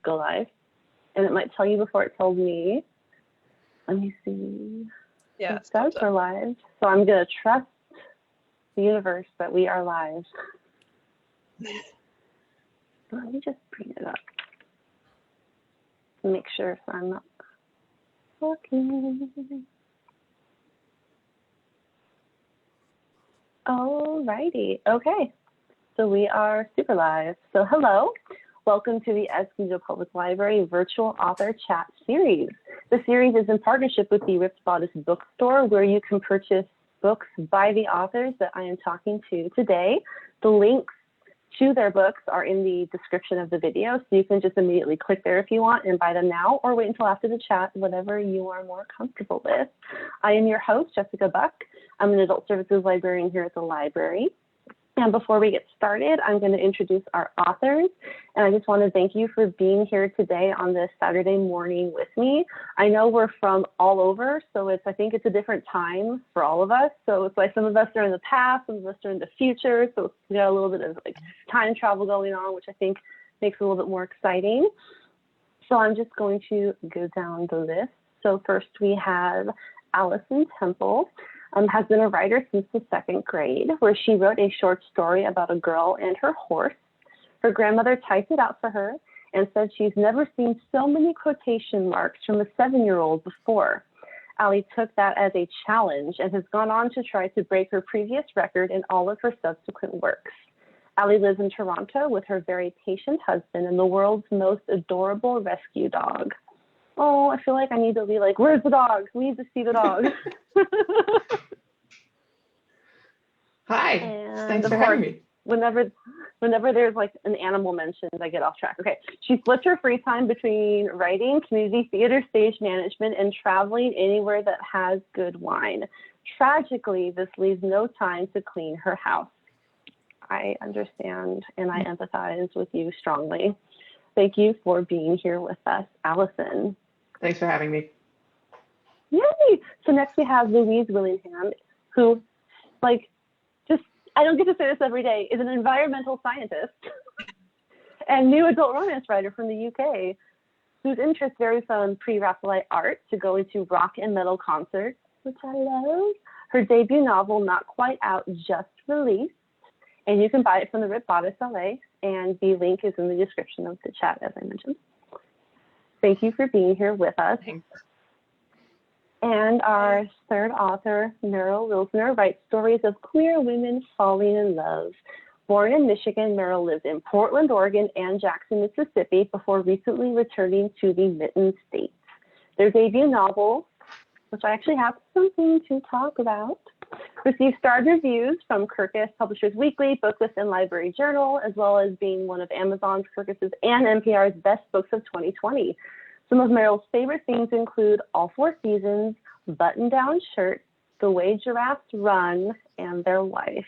go live. And it might tell you before it tells me. Let me see. Yeah, it says we're live. So I'm going to trust the universe that we are live. Let me just bring it up. Make sure so I'm not talking. Alrighty. Okay. So we are super live. So hello. Welcome to the Escondido Public Library Virtual Author Chat Series. The series is in partnership with the Ripped Bodice bookstore, where you can purchase books by the authors that I am talking to today. The links to their books are in the description of the video, so you can just immediately click there if you want and buy them now, or wait until after the chat, whatever you are more comfortable with. I am your host, Jessica Buck. I'm an adult services librarian here at the library. And before we get started, I'm going to introduce our authors. And I just want to thank you for being here today on this Saturday morning with me. I know we're from all over, so I think it's a different time for all of us. So it's like some of us are in the past, some of us are in the future. So we got a little bit of like time travel going on, which I think makes it a little bit more exciting. So I'm just going to go down the list. So first we have Allison Temple. Has been a writer since the 2nd grade, where she wrote a short story about a girl and her horse. Her grandmother typed it out for her and said she's never seen so many quotation marks from a 7-year-old before. Alli took that as a challenge and has gone on to try to break her previous record in all of her subsequent works. Alli lives in Toronto with her very patient husband and the world's most adorable rescue dog. Oh, I feel like I need to be like, where's the dog? We need to see the dog. Hi, and thanks for having me. Whenever there's like an animal mentioned, I get off track. Okay, she splits her free time between writing, community theater, stage management, and traveling anywhere that has good wine. Tragically, this leaves no time to clean her house. I understand and I empathize with you strongly. Thank you for being here with us, Allison. Thanks for having me. Yay! So next we have Louise Willingham, who, like, I don't get to say this every day, is an environmental scientist and new adult romance writer from the UK, whose interests vary from pre-Raphaelite art to go into rock and metal concerts, which I love. Her debut novel, Not Quite Out, just released, and you can buy it from the Ripped Bodice LA, and the link is in the description of the chat, as I mentioned. Thank you for being here with us. Thanks. And our third author, Meryl Wilsner, writes stories of queer women falling in love. Born in Michigan, Meryl lived in Portland, Oregon, and Jackson, Mississippi before recently returning to the Mitten States. Their debut novel, which I actually have something to talk about, received starred reviews from Kirkus Publishers Weekly, Booklist, and Library Journal, as well as being one of Amazon's, Kirkus's, and NPR's best books of 2020. Some of Meryl's favorite things include All Four Seasons, Button-Down Shirts, The Way Giraffes Run, and Their Life.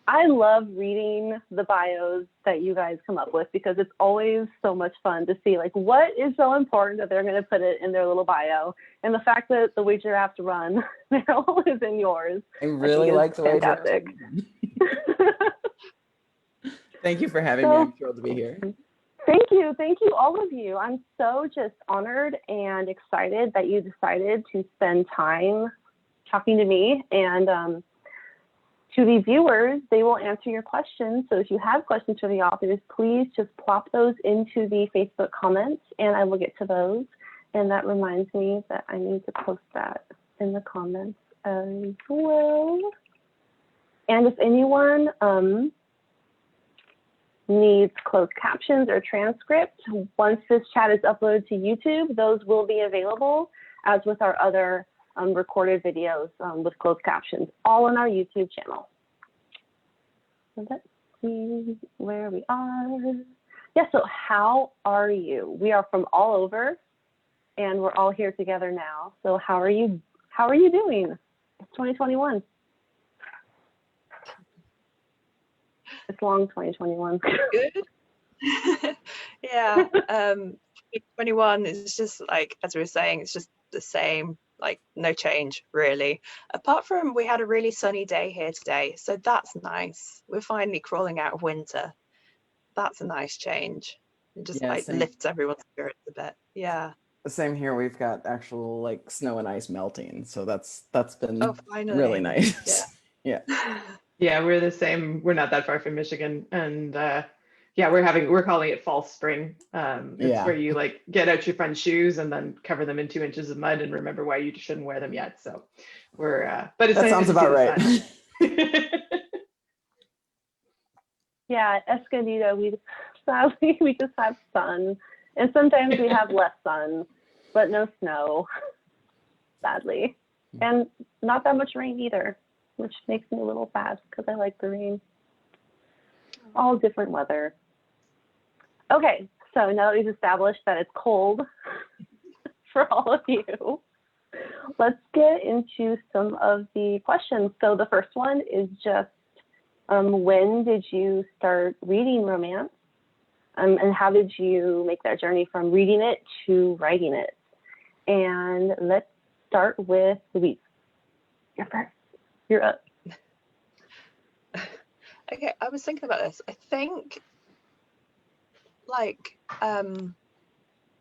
I love reading the bios that you guys come up with because it's always so much fun to see like what is so important that they're going to put it in their little bio. And the fact that The Way Giraffes Run, Meryl, is in yours. I really like The Way Giraffes Run. Thank you for having me. I'm thrilled to be here. Thank you, all of you. I'm so just honored and excited that you decided to spend time talking to me. And to the viewers, they will answer your questions. So if you have questions for the authors, please just plop those into the Facebook comments and I will get to those. And that reminds me that I need to post that in the comments as well. And if anyone needs closed captions or transcript, once this chat is uploaded to YouTube, those will be available, as with our other recorded videos with closed captions, all on our YouTube channel. So let's see where we are. Yeah, so how are you? We are from all over, and we're all here together now. So how are you doing? It's 2021. It's long 2021. Good. Yeah. 2021 is just like, as we were saying, it's just the same, like no change really. Apart from we had a really sunny day here today, so that's nice. We're finally crawling out of winter. That's a nice change. It just Yeah, like same. lifts everyone's spirits a bit. Yeah. Same here. We've got actual like snow and ice melting, so that's been Oh, finally. really nice. Yeah. Yeah. Yeah, we're the same. We're not that far from Michigan, and yeah, we're calling it fall spring. It's Yeah. where you like get out your fun shoes and then cover them in 2 inches of mud and remember why you shouldn't wear them yet. So but it's That nice sounds to see about the right. sun. Yeah, Escondido, sadly we just have sun, and sometimes we have less sun, but no snow, sadly, and not that much rain either, which makes me a little sad because I like the rain. All different weather. Okay, so now that we've established that it's cold for all of you, let's get into some of the questions. So the first one is just, when did you start reading romance? And how did you make that journey from reading it to writing it? And let's start with Louise. You're first. You're up. Okay, I was thinking about this. I think like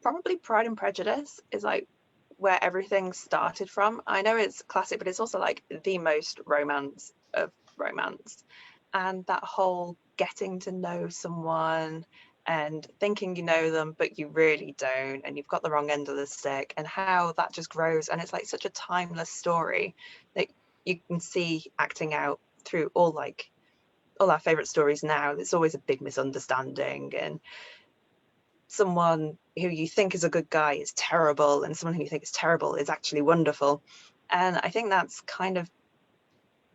probably Pride and Prejudice is like where everything started from. I know it's classic, but it's also like the most romance of romance. And that whole getting to know someone and thinking you know them, but you really don't, and you've got the wrong end of the stick, and how that just grows. And it's like such a timeless story that you can see acting out through all our favorite stories now. There's always a big misunderstanding, and someone who you think is a good guy is terrible, and someone who you think is terrible is actually wonderful. And I think that's kind of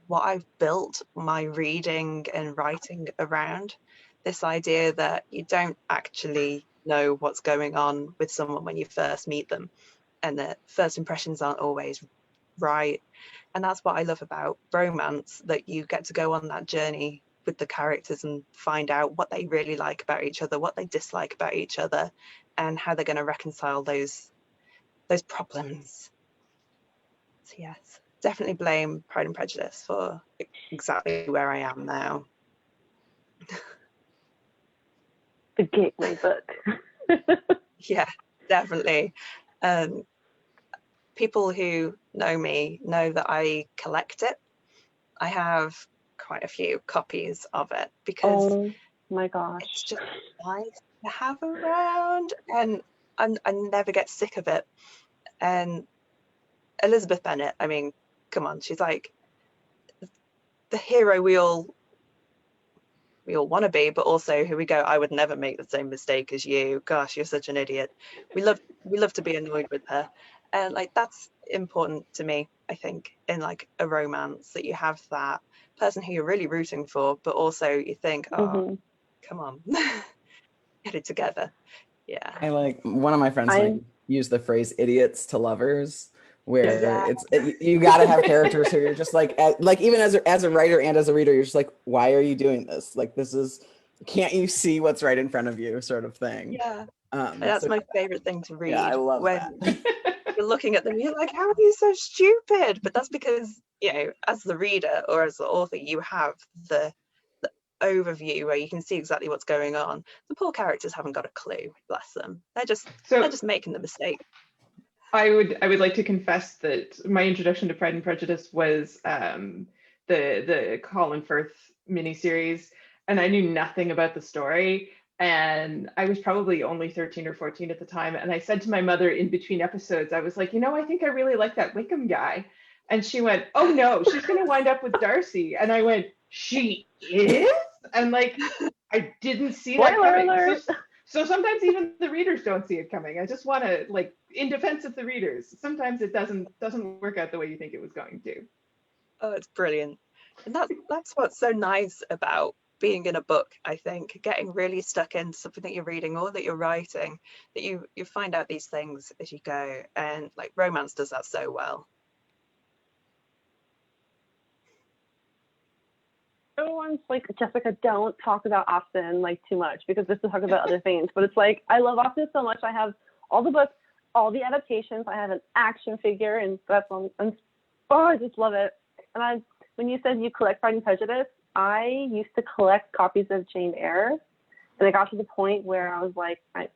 what I've built my reading and writing around, this idea that you don't actually know what's going on with someone when you first meet them, and that first impressions aren't always right. And that's what I love about romance, that you get to go on that journey with the characters and find out what they really like about each other, what they dislike about each other, and how they're going to reconcile those problems. So yes, definitely blame Pride and Prejudice for exactly where I am now. The gateway book. Yeah, definitely. People who know me know that I collect it. I have quite a few copies of it because Oh my gosh. it's just nice to have around, and I never get sick of it. And Elizabeth Bennet, I mean, come on, she's like the hero we all want to be, but also here we go, I would never make the same mistake as you. Gosh, you're such an idiot. We love to be annoyed with her. And like that's important to me, I think, in like a romance, that you have that person who you're really rooting for, but also you think, oh, come on, get it together. Yeah. I like, one of my friends and I use the phrase idiots to lovers, where you got to have characters who you're just like even as a writer and as a reader, you're just like, why are you doing this? Like, this is, can't you see what's right in front of you, sort of thing. Yeah. That's my favorite thing to read. Yeah, I love when that. you're looking at them, you're like, how are you so stupid? But that's because, you know, as the reader or as the author, you have the overview where you can see exactly what's going on. The poor characters haven't got a clue, bless them. They're just making the mistake. I would like to confess that my introduction to Pride and Prejudice was the Colin Firth miniseries, and I knew nothing about the story. And I was probably only 13 or 14 at the time. And I said to my mother in between episodes, I was like, I think I really like that Wickham guy. And she went, oh no, she's going to wind up with Darcy. And I went, she is? And like, I didn't see that coming. So sometimes even the readers don't see it coming. I just want to, like, in defense of the readers, sometimes it doesn't work out the way you think it was going to. Oh, it's brilliant. And that's what's so nice about being in a book, I think, getting really stuck into something that you're reading or that you're writing, that you find out these things as you go. And like romance does that so well. Everyone's like, Jessica, don't talk about Austen like too much, because this is talk about other things. But it's like, I love Austen so much. I have all the books, all the adaptations. I have an action figure, and that's I just love it. And when you said you collect Pride and Prejudice, I used to collect copies of Jane Eyre, And it got to the point where I was like, I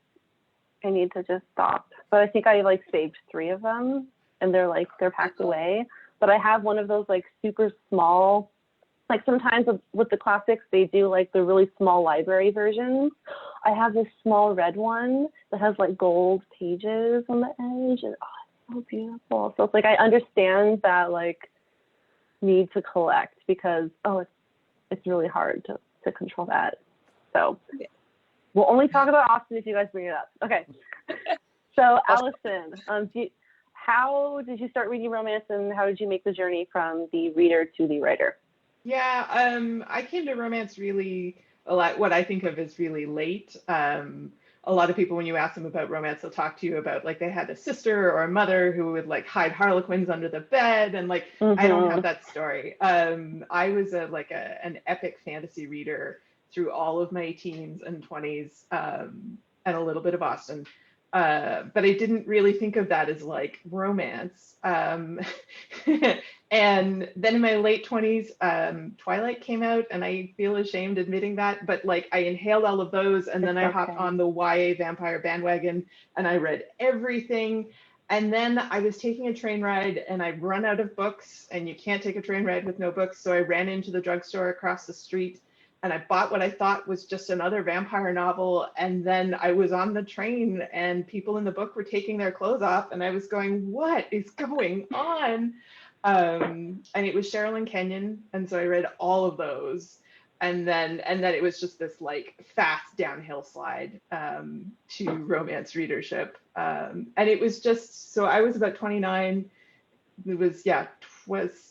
need to just stop. But I think I like saved 3 of them, and they're packed away. But I have one of those like super small, like sometimes with the classics, they do like the really small library versions. I have this small red one that has like gold pages on the edge, and it's so beautiful. So it's like, I understand that like need to collect, because, it's really hard to control that. So we'll only talk about Austen if you guys bring it up. Okay. So Allison, how did you start reading romance, and how did you make the journey from the reader to the writer? Yeah, I came to romance really what I think of as really late. A lot of people, when you ask them about romance, they'll talk to you about like they had a sister or a mother who would like hide harlequins under the bed, and like I don't have that story. I was an epic fantasy reader through all of my teens and 20s, and a little bit of Austen. But I didn't really think of that as like romance. And then in my late 20s, Twilight came out, and I feel ashamed admitting that, but like I inhaled all of those, and then I hopped on the YA vampire bandwagon, and I read everything. And then I was taking a train ride, and I'd run out of books, and you can't take a train ride with no books. So I ran into the drugstore across the street, and I bought what I thought was just another vampire novel. And then I was on the train, and people in the book were taking their clothes off, and I was going, what is going on? And it was Cheryl and Kenyon. And so I read all of those. And then it was just this like fast downhill slide to romance readership. And it was just, so I was about 29. It was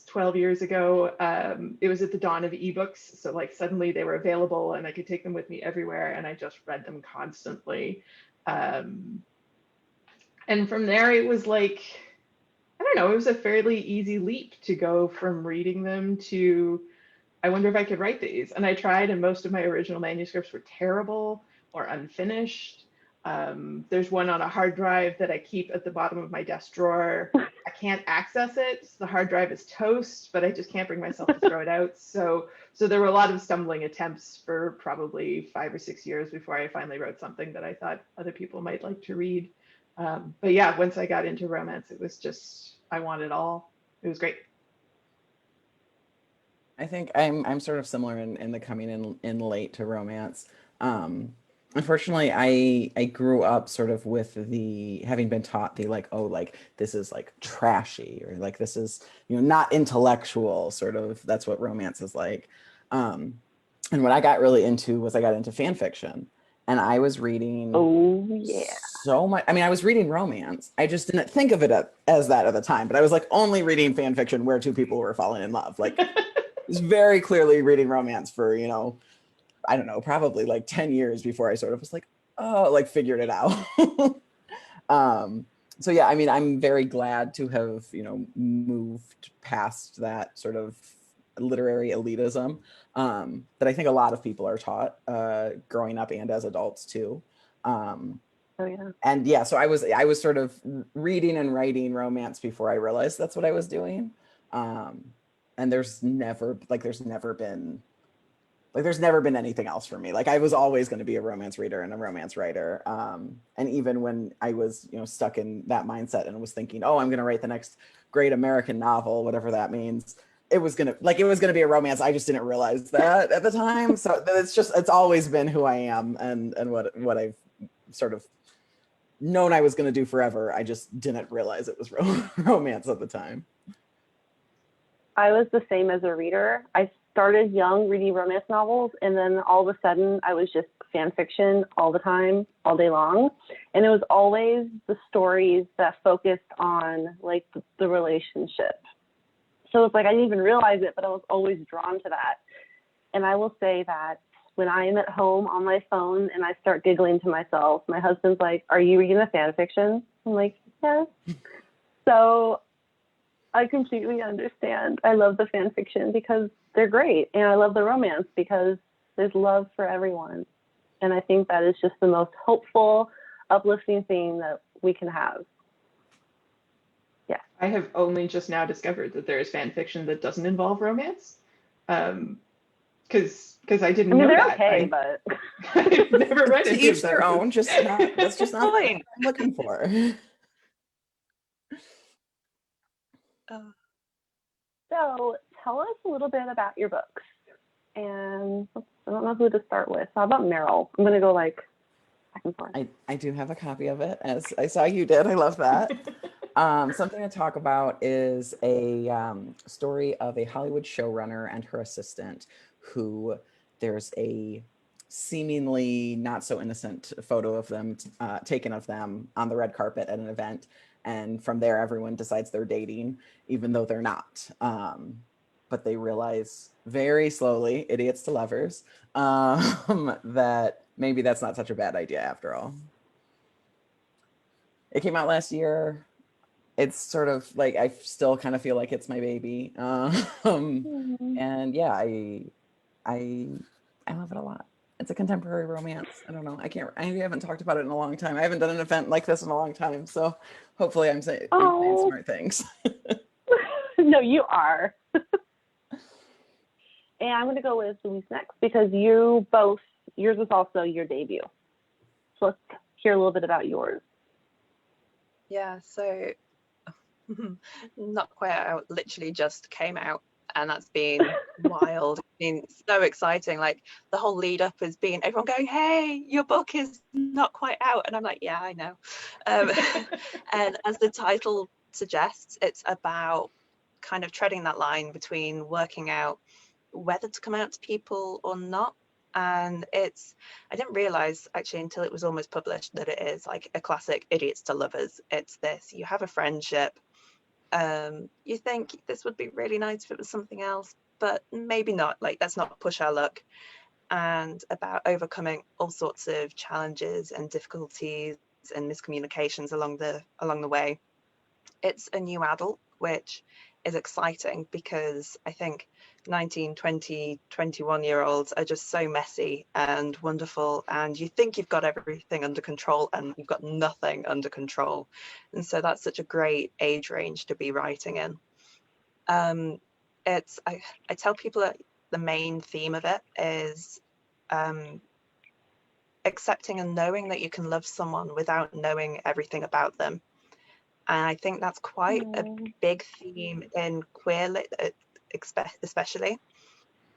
12 years ago. It was at the dawn of ebooks. So like suddenly they were available, and I could take them with me everywhere, and I just read them constantly. And from there it was like, I don't know, it was a fairly easy leap to go from reading them to, I wonder if I could write these. And I tried, and most of my original manuscripts were terrible or unfinished. There's one on a hard drive that I keep at the bottom of my desk drawer. I can't access it. The hard drive is toast, but I just can't bring myself to throw it out. So there were a lot of stumbling attempts for probably 5 or 6 years before I finally wrote something that I thought other people might like to read. But yeah, once I got into romance, it was just, I want it all. It was great. I think I'm sort of similar in the coming in late to romance. Unfortunately, I grew up sort of with the having been taught the like, oh, like this is like trashy, or like this is, you know, not intellectual, sort of, that's what romance is like. And what I got really into was I got into fan fiction, and I was reading so much. I mean, I was reading romance. I just didn't think of it as that at the time, but I was like only reading fan fiction where 2 people were falling in love. Like was very clearly reading romance for, you know, I don't know, probably like 10 years before I sort of was like, oh, like figured it out. So yeah, I mean, I'm very glad to have, you know, moved past that sort of literary elitism that I think a lot of people are taught growing up and as adults too. And yeah, so I was sort of reading and writing romance before I realized that's what I was doing. And there's never been anything else for me. Like I was always going to be a romance reader and a romance writer. And even when I was, you know, stuck in that mindset and was thinking, oh, I'm going to write the next great American novel, whatever that means, it was going to be a romance. I just didn't realize that at the time. So it's always been who I am and what I've sort of known I was going to do forever. I just didn't realize it was romance at the time. I was the same as a reader. I started young reading romance novels, and then all of a sudden I was just fan fiction all the time, all day long. And it was always the stories that focused on like the relationship. So it's like I didn't even realize it, but I was always drawn to that. And I will say that when I am at home on my phone and I start giggling to myself, my husband's like, "Are you reading the fan fiction?" I'm like, "Yes." So I completely understand. I love the fan fiction because they're great. And I love the romance because there's love for everyone. And I think that is just the most hopeful, uplifting thing that we can have. Yeah. I have only just now discovered that there is fan fiction that doesn't involve romance. Because because I didn't I mean, know they're that. okay, but I've never read To any of each their those. own, that's just not what I'm looking for. So tell us a little bit about your books. And I don't know who to start with. How about Meryl? I'm going to go like back and forth. I do have a copy of it, as I saw you did. I love that. Something to talk about is a story of a Hollywood showrunner and her assistant who there's a seemingly not so innocent photo of them taken of them on the red carpet at an event. And from there, everyone decides they're dating, even though they're not. But they realize very slowly, idiots to lovers, that maybe that's not such a bad idea after all. It came out last year. It's sort of like, I still kind of feel like it's my baby. And yeah, I love it a lot. It's a contemporary romance. I don't know. I haven't talked about it in a long time. I haven't done an event like this in a long time. So hopefully I'm saying smart things. No, you are. And I'm going to go with Louise next because yours was also your debut. So let's hear a little bit about yours. Yeah, so not quite out, literally just came out, and that's been wild. It's been so exciting. Like the whole lead up has been everyone going, "Hey, your book is not quite out," and I'm like, "Yeah, I know." And as the title suggests, it's about kind of treading that line between working out whether to come out to people or not. And I didn't realize actually until it was almost published that it is like a classic idiots to lovers. It's this: you have a friendship, you think this would be really nice if it was something else, but maybe not. Like, let's not push our luck. And about overcoming all sorts of challenges and difficulties and miscommunications along the way. It's a new adult, which is exciting because I think 19, 20, 21-year-olds are just so messy and wonderful, and you think you've got everything under control and you've got nothing under control. And so that's such a great age range to be writing in. I tell people that the main theme of it is accepting and knowing that you can love someone without knowing everything about them. And I think that's quite a big theme in queer lit, especially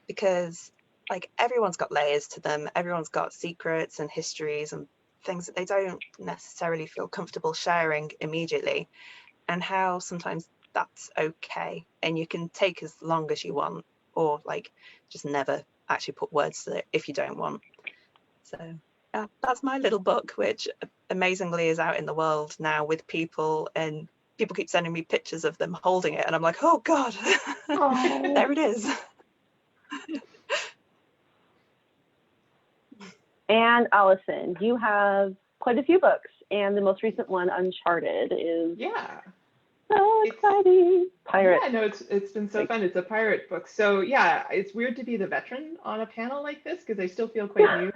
because like everyone's got layers to them. Everyone's got secrets and histories and things that they don't necessarily feel comfortable sharing immediately, and how sometimes that's okay. And you can take as long as you want, or like just never actually put words to it if you don't want. So yeah, that's my little book, which amazingly is out in the world now with people, and people keep sending me pictures of them holding it, and I'm like, oh God, there it is. And Allison, you have quite a few books, and the most recent one, Uncharted, is so exciting. Pirate. Yeah, no, it's been so fun. It's a pirate book. So yeah, it's weird to be the veteran on a panel like this because I still feel quite new.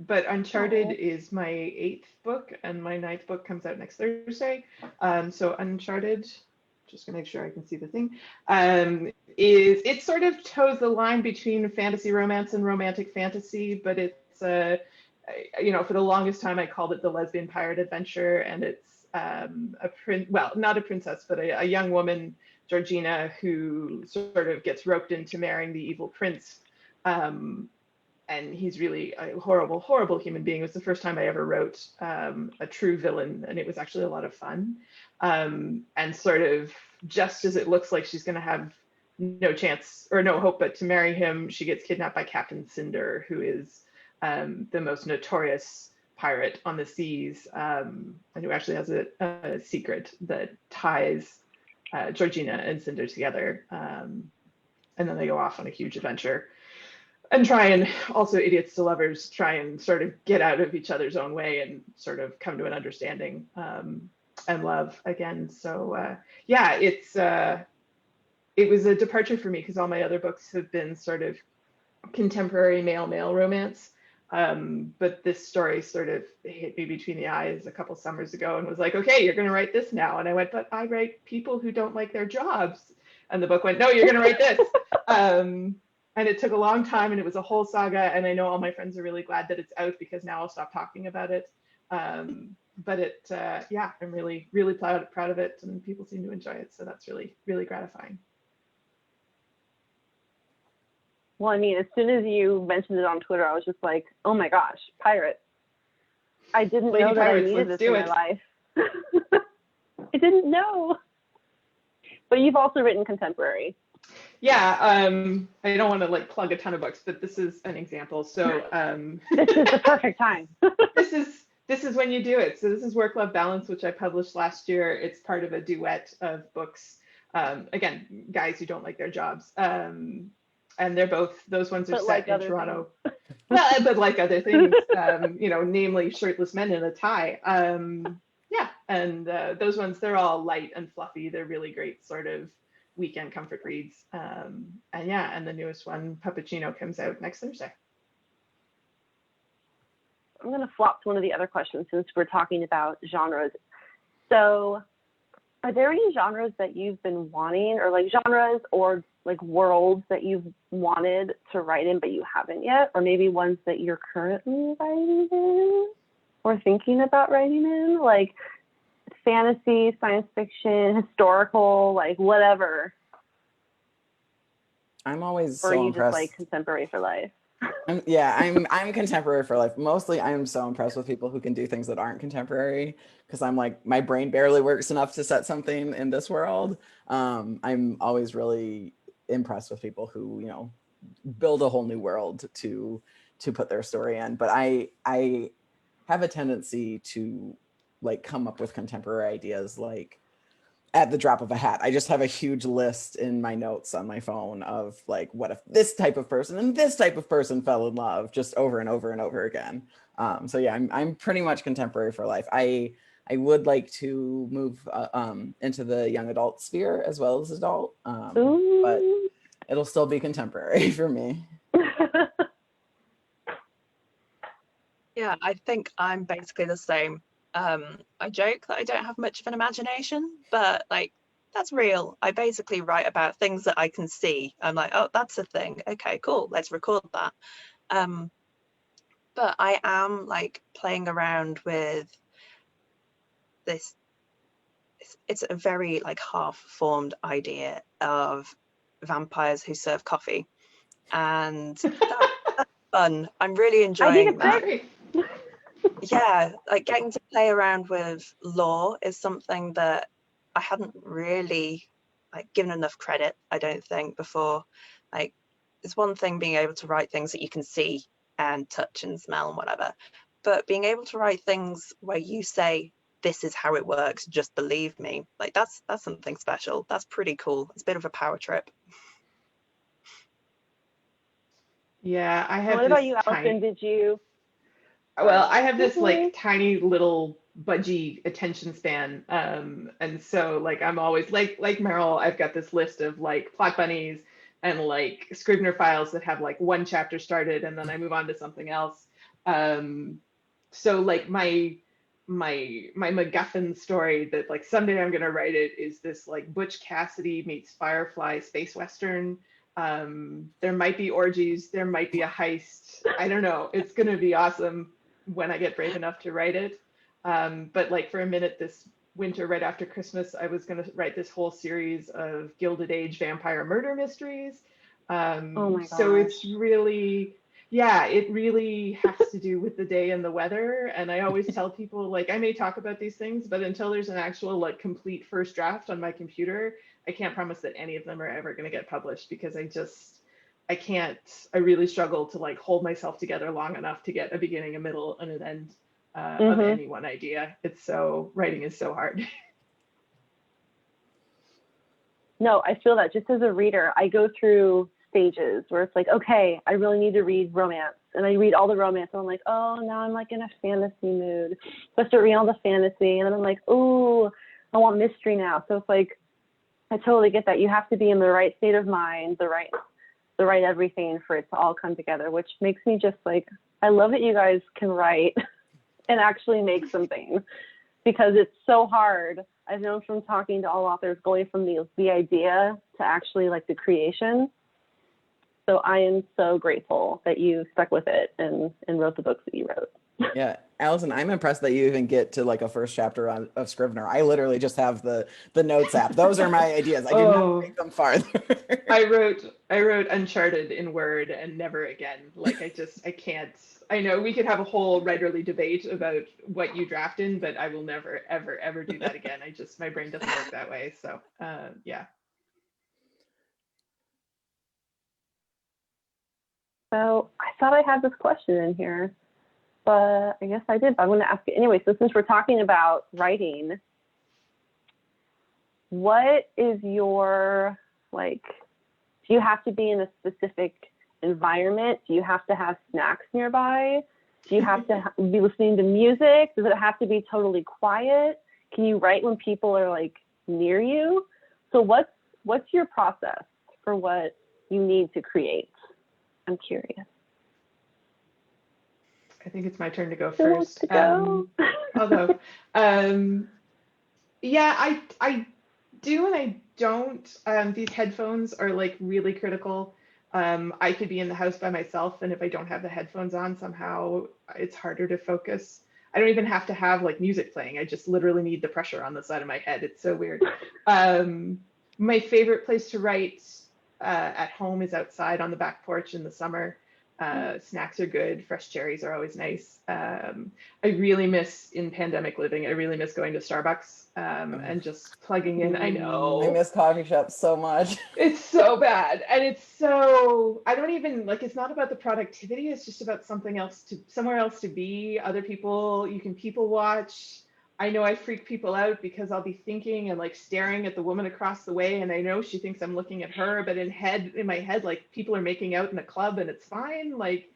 But Uncharted is my 8th book, and my 9th book comes out next Thursday. So Uncharted, just gonna make sure I can see the thing, it sort of toes the line between fantasy romance and romantic fantasy, but it's for the longest time I called it the lesbian pirate adventure, and it's not a princess, but a young woman, Georgina, who sort of gets roped into marrying the evil prince. And he's really a horrible, horrible human being. It was the first time I ever wrote a true villain, and it was actually a lot of fun. And sort of just as it looks like she's going to have no chance or no hope but to marry him, she gets kidnapped by Captain Cinder, who is the most notorious pirate on the seas, and who actually has a secret that ties Georgina and Cinder together. And then they go off on a huge adventure. And try and also idiots to lovers try and sort of get out of each other's own way and sort of come to an understanding and love again. So yeah, it was a departure for me because all my other books have been sort of contemporary male romance. But this story sort of hit me between the eyes a couple summers ago and was like, okay, you're going to write this now. And I went, but I write people who don't like their jobs. And the book went, no, you're going to write this. And it took a long time, and it was a whole saga. And I know all my friends are really glad that it's out, because now I'll stop talking about it. But yeah, I'm really, really proud of it, and people seem to enjoy it. So that's really, really gratifying. Well, I mean, as soon as you mentioned it on Twitter, I was just like, oh my gosh, pirates. I didn't Lady know that Pirates, I needed let's this do in it. my life. I didn't know. But you've also written contemporary. Yeah, I don't want to like plug a ton of books, but this is an example. So this is the perfect time. this is when you do it. So this is Work Love Balance, which I published last year. It's part of a duet of books. Again, guys who don't like their jobs. And they're both, those ones are set in Toronto. Well, but like other things, you know, namely Shirtless Men in a Tie. Yeah, and those ones, they're all light and fluffy. They're really great sort of weekend comfort reads. And yeah, and the newest one, Puppuccino, comes out next Thursday. I'm going to flop to one of the other questions since we're talking about genres. So are there any genres that you've been wanting, or like genres or like worlds that you've wanted to write in but you haven't yet, or maybe ones that you're currently writing in or thinking about writing in, like fantasy, science fiction, historical, like whatever? I'm always or so you impressed. just like contemporary for life? I'm contemporary for life. Mostly I'm so impressed with people who can do things that aren't contemporary, because I'm like, my brain barely works enough to set something in this world. I'm always really impressed with people who, you know, build a whole new world to put their story in. But I have a tendency to like come up with contemporary ideas like at the drop of a hat. I just have a huge list in my notes on my phone of like, what if this type of person and this type of person fell in love, just over and over and over again. So yeah, I'm pretty much contemporary for life. I would like to move into the young adult sphere as well as adult, but it'll still be contemporary for me. Yeah, I think I'm basically the same. I joke that I don't have much of an imagination, but like, that's real. I basically write about things that I can see. I'm like, oh, that's a thing. Okay, cool. Let's record that. But I am like playing around with this. It's a very like half-formed idea of vampires who serve coffee, and that's fun. I'm really enjoying that. Yeah, like getting to play around with lore is something that I hadn't really like given enough credit, I don't think, before. Like, it's one thing being able to write things that you can see and touch and smell and whatever, but being able to write things where you say, this is how it works, just believe me, like that's something special. That's pretty cool. It's a bit of a power trip. Yeah, I have. What about you, Allison? Did you? Well, I have this like tiny little budgie attention span, and so like I'm always like Meryl. I've got this list of like plot bunnies and like Scrivener files that have like one chapter started and then I move on to something else. So like my MacGuffin story that like someday I'm gonna write it is this like Butch Cassidy meets Firefly space western. There might be orgies, there might be a heist. I don't know. It's gonna be awesome when I get brave enough to write it. But like for a minute this winter, right after Christmas, I was gonna write this whole series of Gilded Age vampire murder mysteries. Oh my gosh. So it's really, yeah, it really has to do with the day and the weather. And I always tell people like, I may talk about these things, but until there's an actual like complete first draft on my computer, I can't promise that any of them are ever gonna get published, because I can't, I really struggle to like hold myself together long enough to get a beginning, a middle, and an end of any one idea. Writing is so hard. No, I feel that just as a reader, I go through stages where it's like, okay, I really need to read romance. And I read all the romance and I'm like, oh, now I'm like in a fantasy mood. So I start reading all the fantasy and then I'm like, oh, I want mystery now. So it's like, I totally get that. You have to be in the right state of mind, the right everything for it to all come together, which makes me just like, I love that you guys can write and actually make something, because it's so hard. I've known from talking to all authors, going from the idea to actually like the creation. So I am so grateful that you stuck with it and wrote the books that you wrote. Yeah, Allison, I'm impressed that you even get to like a first chapter of Scrivener. I literally just have the notes app. Those are my ideas. I do not take them farther. I wrote Uncharted in Word and never again. Like I can't. I know we could have a whole writerly debate about what you draft in, but I will never ever ever do that again. My brain doesn't work that way. So yeah. So I thought I had this question in here, but I guess I did. But I'm going to ask it anyway. So since we're talking about writing, what is your, like, do you have to be in a specific environment? Do you have to have snacks nearby? Do you have to be listening to music? Does it have to be totally quiet? Can you write when people are like near you? So what's your process for what you need to create? I'm curious. I think it's my turn to go Who wants first. to go? Although, yeah, I do and I don't. These headphones are like really critical. I could be in the house by myself, and if I don't have the headphones on, somehow it's harder to focus. I don't even have to have like music playing. I just literally need the pressure on the side of my head. It's so weird. My favorite place to write at home is outside on the back porch in the summer. Snacks are good. Fresh cherries are always nice. I really miss, in pandemic living, I really miss going to Starbucks and just plugging in. I know. I miss coffee shops so much. It's so bad. And it's so, I don't even, like, it's not about the productivity. It's just about somewhere else to be, other people. You can people watch. I know I freak people out because I'll be thinking and like staring at the woman across the way, and I know she thinks I'm looking at her, but in my head, like people are making out in a club and it's fine. Like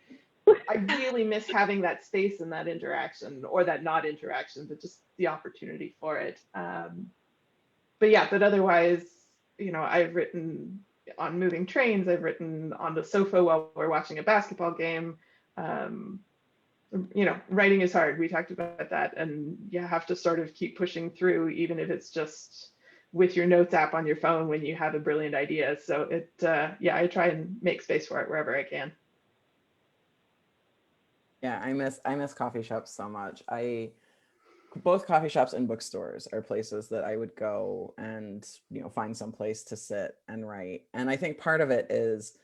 I really miss having that space and that interaction, or that not interaction, but just the opportunity for it. But yeah, but otherwise, I've written on moving trains, I've written on the sofa while we're watching a basketball game. Writing is hard. We talked about that, and you have to sort of keep pushing through, even if it's just with your notes app on your phone when you have a brilliant idea. So I try and make space for it wherever I can. Yeah, I miss coffee shops so much. Both coffee shops and bookstores are places that I would go and, find some place to sit and write. And I think part of it is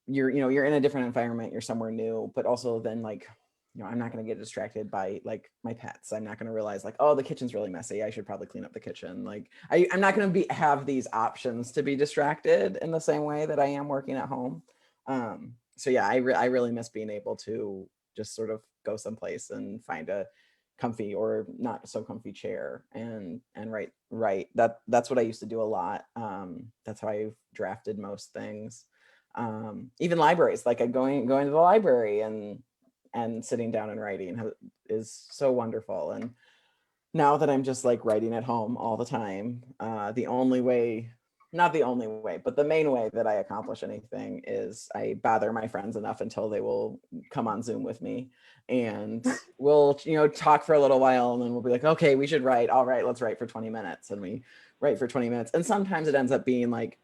you're in a different environment, you're somewhere new, but also then like, I'm not going to get distracted by like my pets. I'm not going to realize like, oh, the kitchen's really messy, I should probably clean up the kitchen. Like I'm not going to have these options to be distracted in the same way that I am working at home. So yeah, I really miss being able to just sort of go someplace and find a comfy or not so comfy chair and write. That's what I used to do a lot. That's how I drafted most things. Even libraries, like going to the library and sitting down and writing is so wonderful. And now that I'm just like writing at home all the time, not the only way, but the main way that I accomplish anything is I bother my friends enough until they will come on Zoom with me, and we'll, talk for a little while, and then we'll be like, okay, we should write. All right, let's write for 20 minutes. And we write for 20 minutes. And sometimes it ends up being like,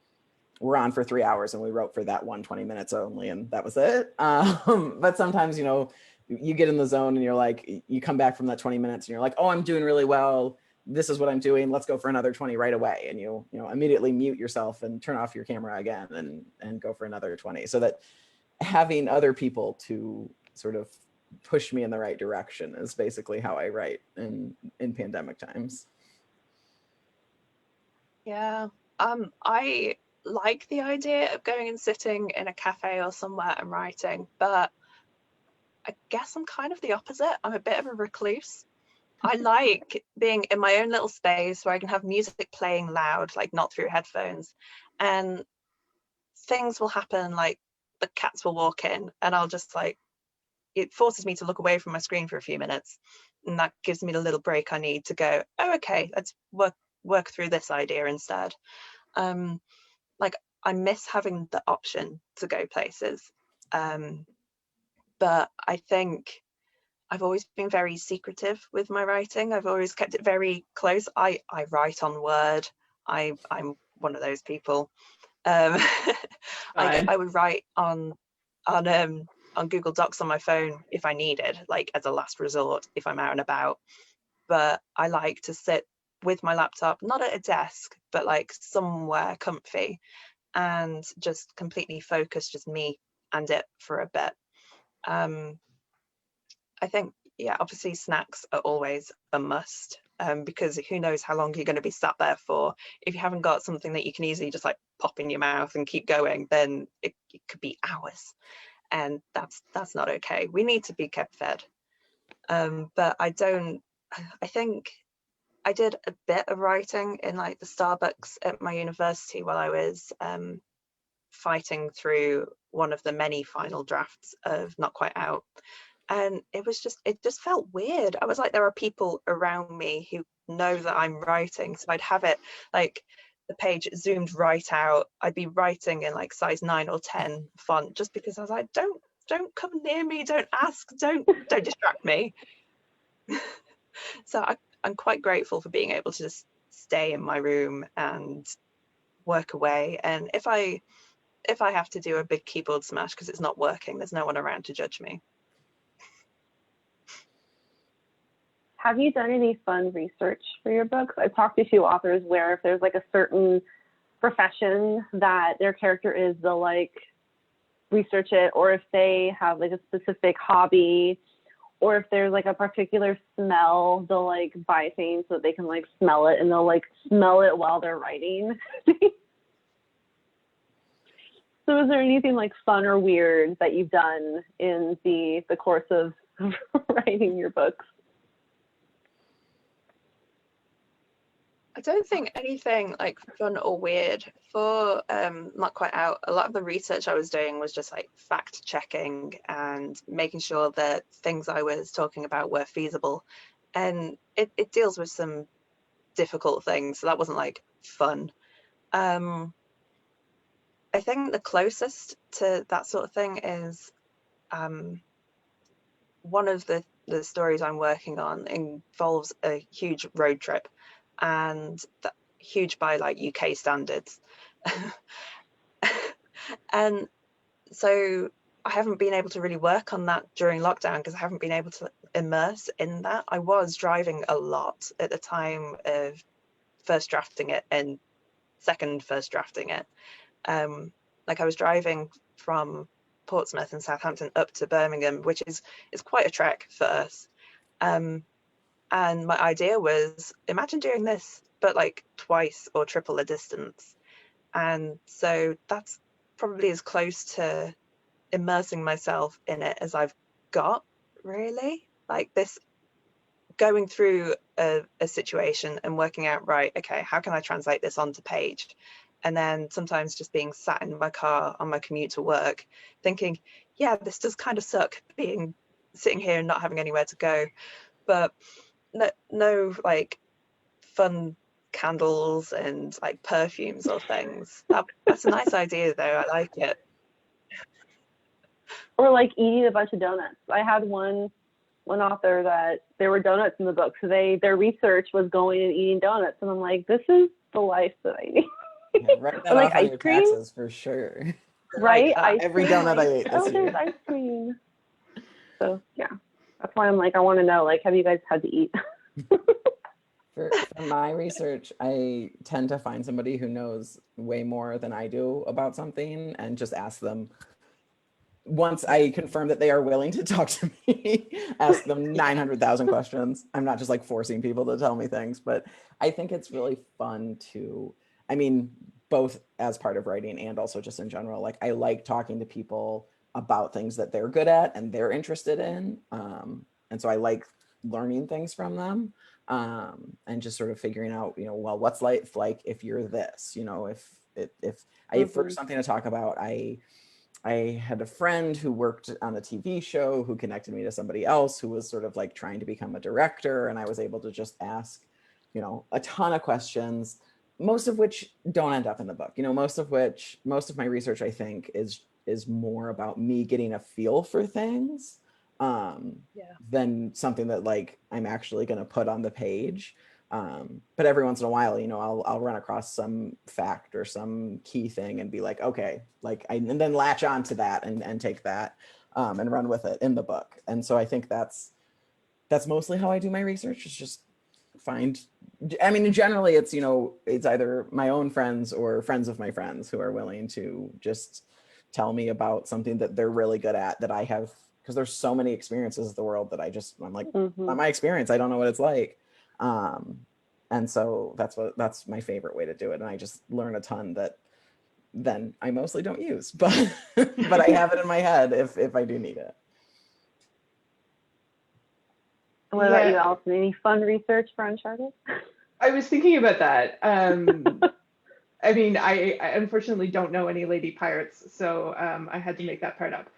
we're on for 3 hours and we wrote for that 20 minutes only, and that was it. But sometimes, you get in the zone and you're like, you come back from that 20 minutes and you're like, oh, I'm doing really well. This is what I'm doing. Let's go for another 20 right away. And you immediately mute yourself and turn off your camera again and go for another 20. So that having other people to sort of push me in the right direction is basically how I write in pandemic times. Yeah. I like the idea of going and sitting in a cafe or somewhere and writing, but I guess I'm kind of the opposite. I'm a bit of a recluse. I like being in my own little space where I can have music playing loud, like not through headphones, and things will happen, like the cats will walk in and I'll just like, it forces me to look away from my screen for a few minutes, and that gives me the little break I need to go, oh, okay, let's work through this idea instead. Like I miss having the option to go places. But I think I've always been very secretive with my writing. I've always kept it very close. I write on Word. I'm one of those people. I I would write on Google Docs on my phone if I needed, like as a last resort, if I'm out and about. But I like to sit with my laptop, not at a desk, but like somewhere comfy, and just completely focus, just me and it for a bit. I think, yeah, obviously snacks are always a must, because who knows how long you're going to be sat there for. If you haven't got something that you can easily just like pop in your mouth and keep going, then it could be hours, and that's not okay. We need to be kept fed. But I think I did a bit of writing in like the Starbucks at my university while I was fighting through one of the many final drafts of Not Quite Out. And it just felt weird. I was like, there are people around me who know that I'm writing. So I'd have it like the page zoomed right out. I'd be writing in like size 9 or 10 font, just because I was like, don't come near me, don't ask, don't distract me. So I'm quite grateful for being able to just stay in my room and work away. And if I have to do a big keyboard smash because it's not working, there's no one around to judge me. Have you done any fun research for your books? I've talked to a few authors where if there's like a certain profession that their character is, they'll like research it, or if they have like a specific hobby, or if there's like a particular smell, they'll like buy things so that they can like smell it, and they'll like smell it while they're writing. So is there anything like fun or weird that you've done in the course of writing your books? I don't think anything like fun or weird. For Not Quite Out, a lot of the research I was doing was just like fact checking and making sure that things I was talking about were feasible. And it deals with some difficult things, so that wasn't like fun. I think the closest to that sort of thing is one of the stories I'm working on involves a huge road trip, and that huge by like UK standards. And so I haven't been able to really work on that during lockdown because I haven't been able to immerse in that. I was driving a lot at the time of first drafting it and first drafting it. Like I was driving from Portsmouth and Southampton up to Birmingham, which is quite a trek for us. And my idea was, imagine doing this, but like twice or triple the distance. And so that's probably as close to immersing myself in it as I've got, really. Like this, going through a situation and working out, right, okay, how can I translate this onto page? And then sometimes just being sat in my car on my commute to work, thinking, yeah, this does kind of suck, sitting here and not having anywhere to go. But no like fun candles and like perfumes or things. That's a nice idea though. I like it. Or like eating a bunch of donuts. I had one author that there were donuts in the book, so their research was going and eating donuts, and I'm like, this is the life that I need. Yeah, write that like off on ice your cream? taxes for sure. Right? Every donut I ate this year. There's ice cream. So yeah, that's why I'm like, I want to know, like, have you guys had to eat? For my research, I tend to find somebody who knows way more than I do about something and just ask them. Once I confirm that they are willing to talk to me, ask them 900,000 questions. I'm not just like forcing people to tell me things, but I think it's really fun to, I mean, both as part of writing and also just in general, like I like talking to people about things that they're good at and they're interested in. And so I like learning things from them, and just sort of figuring out, you know, well, what's life like if you're this, you know, if I have first something to talk about, I had a friend who worked on a TV show who connected me to somebody else who was sort of like trying to become a director. And I was able to just ask, you know, a ton of questions, most of which don't end up in the book, you know, most of my research, I think, is more about me getting a feel for things than something that like I'm actually going to put on the page. But every once in a while, you know, I'll run across some fact or some key thing and be like, okay, like and then latch on to that and take that and run with it in the book. And so I think that's mostly how I do my research, is just find, I mean, generally it's, you know, it's either my own friends or friends of my friends who are willing to just tell me about something that they're really good at that I have, because there's so many experiences of the world that I'm like, not my experience, I don't know what it's like. And so that's my favorite way to do it. And I just learn a ton that then I mostly don't use, but but I have it in my head if I do need it. What about you, Allison? Any fun research for Uncharted? I was thinking about that. I mean, I unfortunately don't know any lady pirates, so I had to make that part up.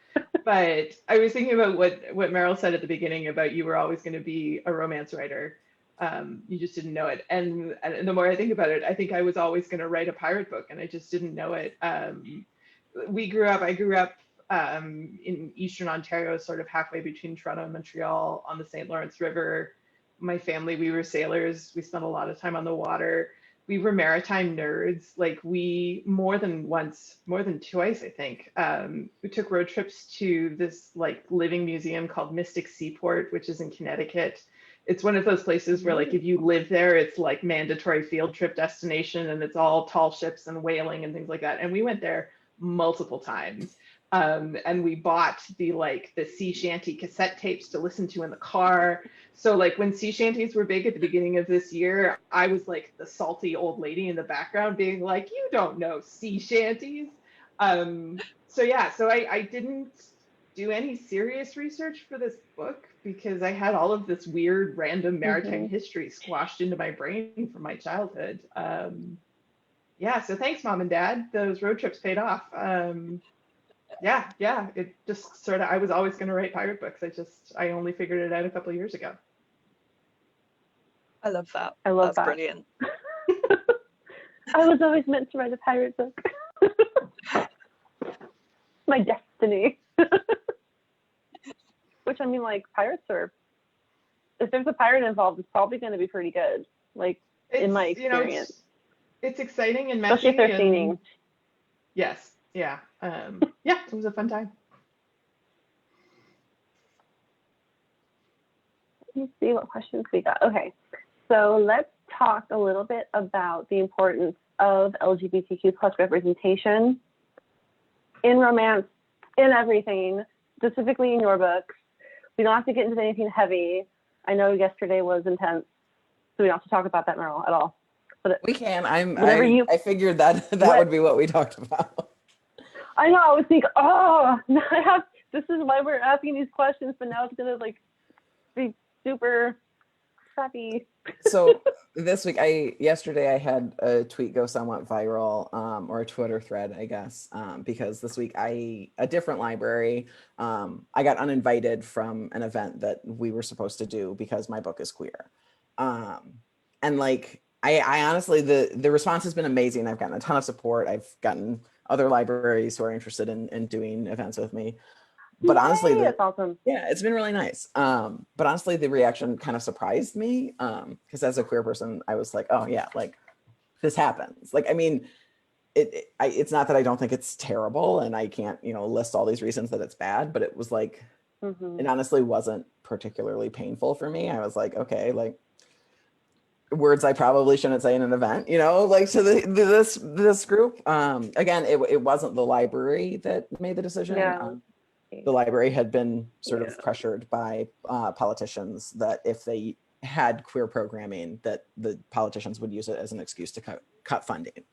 But I was thinking about what Meryl said at the beginning about you were always going to be a romance writer. You just didn't know it. And the more I think about it, I think I was always going to write a pirate book, and I just didn't know it. I grew up in Eastern Ontario, sort of halfway between Toronto and Montreal on the St. Lawrence River. My family, we were sailors. We spent a lot of time on the water. We were maritime nerds. Like we more than twice, I think. We took road trips to this like living museum called Mystic Seaport, which is in Connecticut. It's one of those places where like if you live there, it's like mandatory field trip destination, and it's all tall ships and whaling and things like that. And we went there multiple times. And we bought the sea shanty cassette tapes to listen to in the car. So like when sea shanties were big at the beginning of this year, I was like the salty old lady in the background being like, you don't know sea shanties. So I didn't do any serious research for this book because I had all of this weird random maritime history squashed into my brain from my childhood. So thanks, Mom and Dad. Those road trips paid off. It just sort of, I was always going to write pirate books. I only figured it out a couple of years ago. I love that. That's brilliant. I was always meant to write a pirate book. My destiny. Which, I mean, like, pirates are, if there's a pirate involved, it's probably going to be pretty good. Like, in my experience. It's exciting and messy. Especially if they're singing. Yes. Yeah. It was a fun time. Let me see what questions we got. Okay. So let's talk a little bit about the importance of LGBTQ plus representation in romance, in everything, specifically in your books. We don't have to get into anything heavy. I know yesterday was intense, so we don't have to talk about that, Meryl, at all. But we can. I figured that would be what we talked about. I know. I was thinking, this is why we're asking these questions, but now it's gonna like be super crappy. So this week, yesterday I had a tweet go somewhat viral, or a Twitter thread, I guess, because this week a different library, I got uninvited from an event that we were supposed to do because my book is queer, and like I honestly the response has been amazing. I've gotten a ton of support. I've gotten other libraries who are interested in doing events with me. But honestly, that's awesome. Yeah, it's been really nice. But honestly, the reaction kind of surprised me because as a queer person, I was like, oh yeah, like this happens. Like, I mean, it's not that I don't think it's terrible and I can't, list all these reasons that it's bad, but it was like, it honestly wasn't particularly painful for me. I was like, okay, like words I probably shouldn't say in an event, like to this group. Again, it wasn't the library that made the decision. Yeah. The library had been sort of pressured by politicians that if they had queer programming, that the politicians would use it as an excuse to cut funding.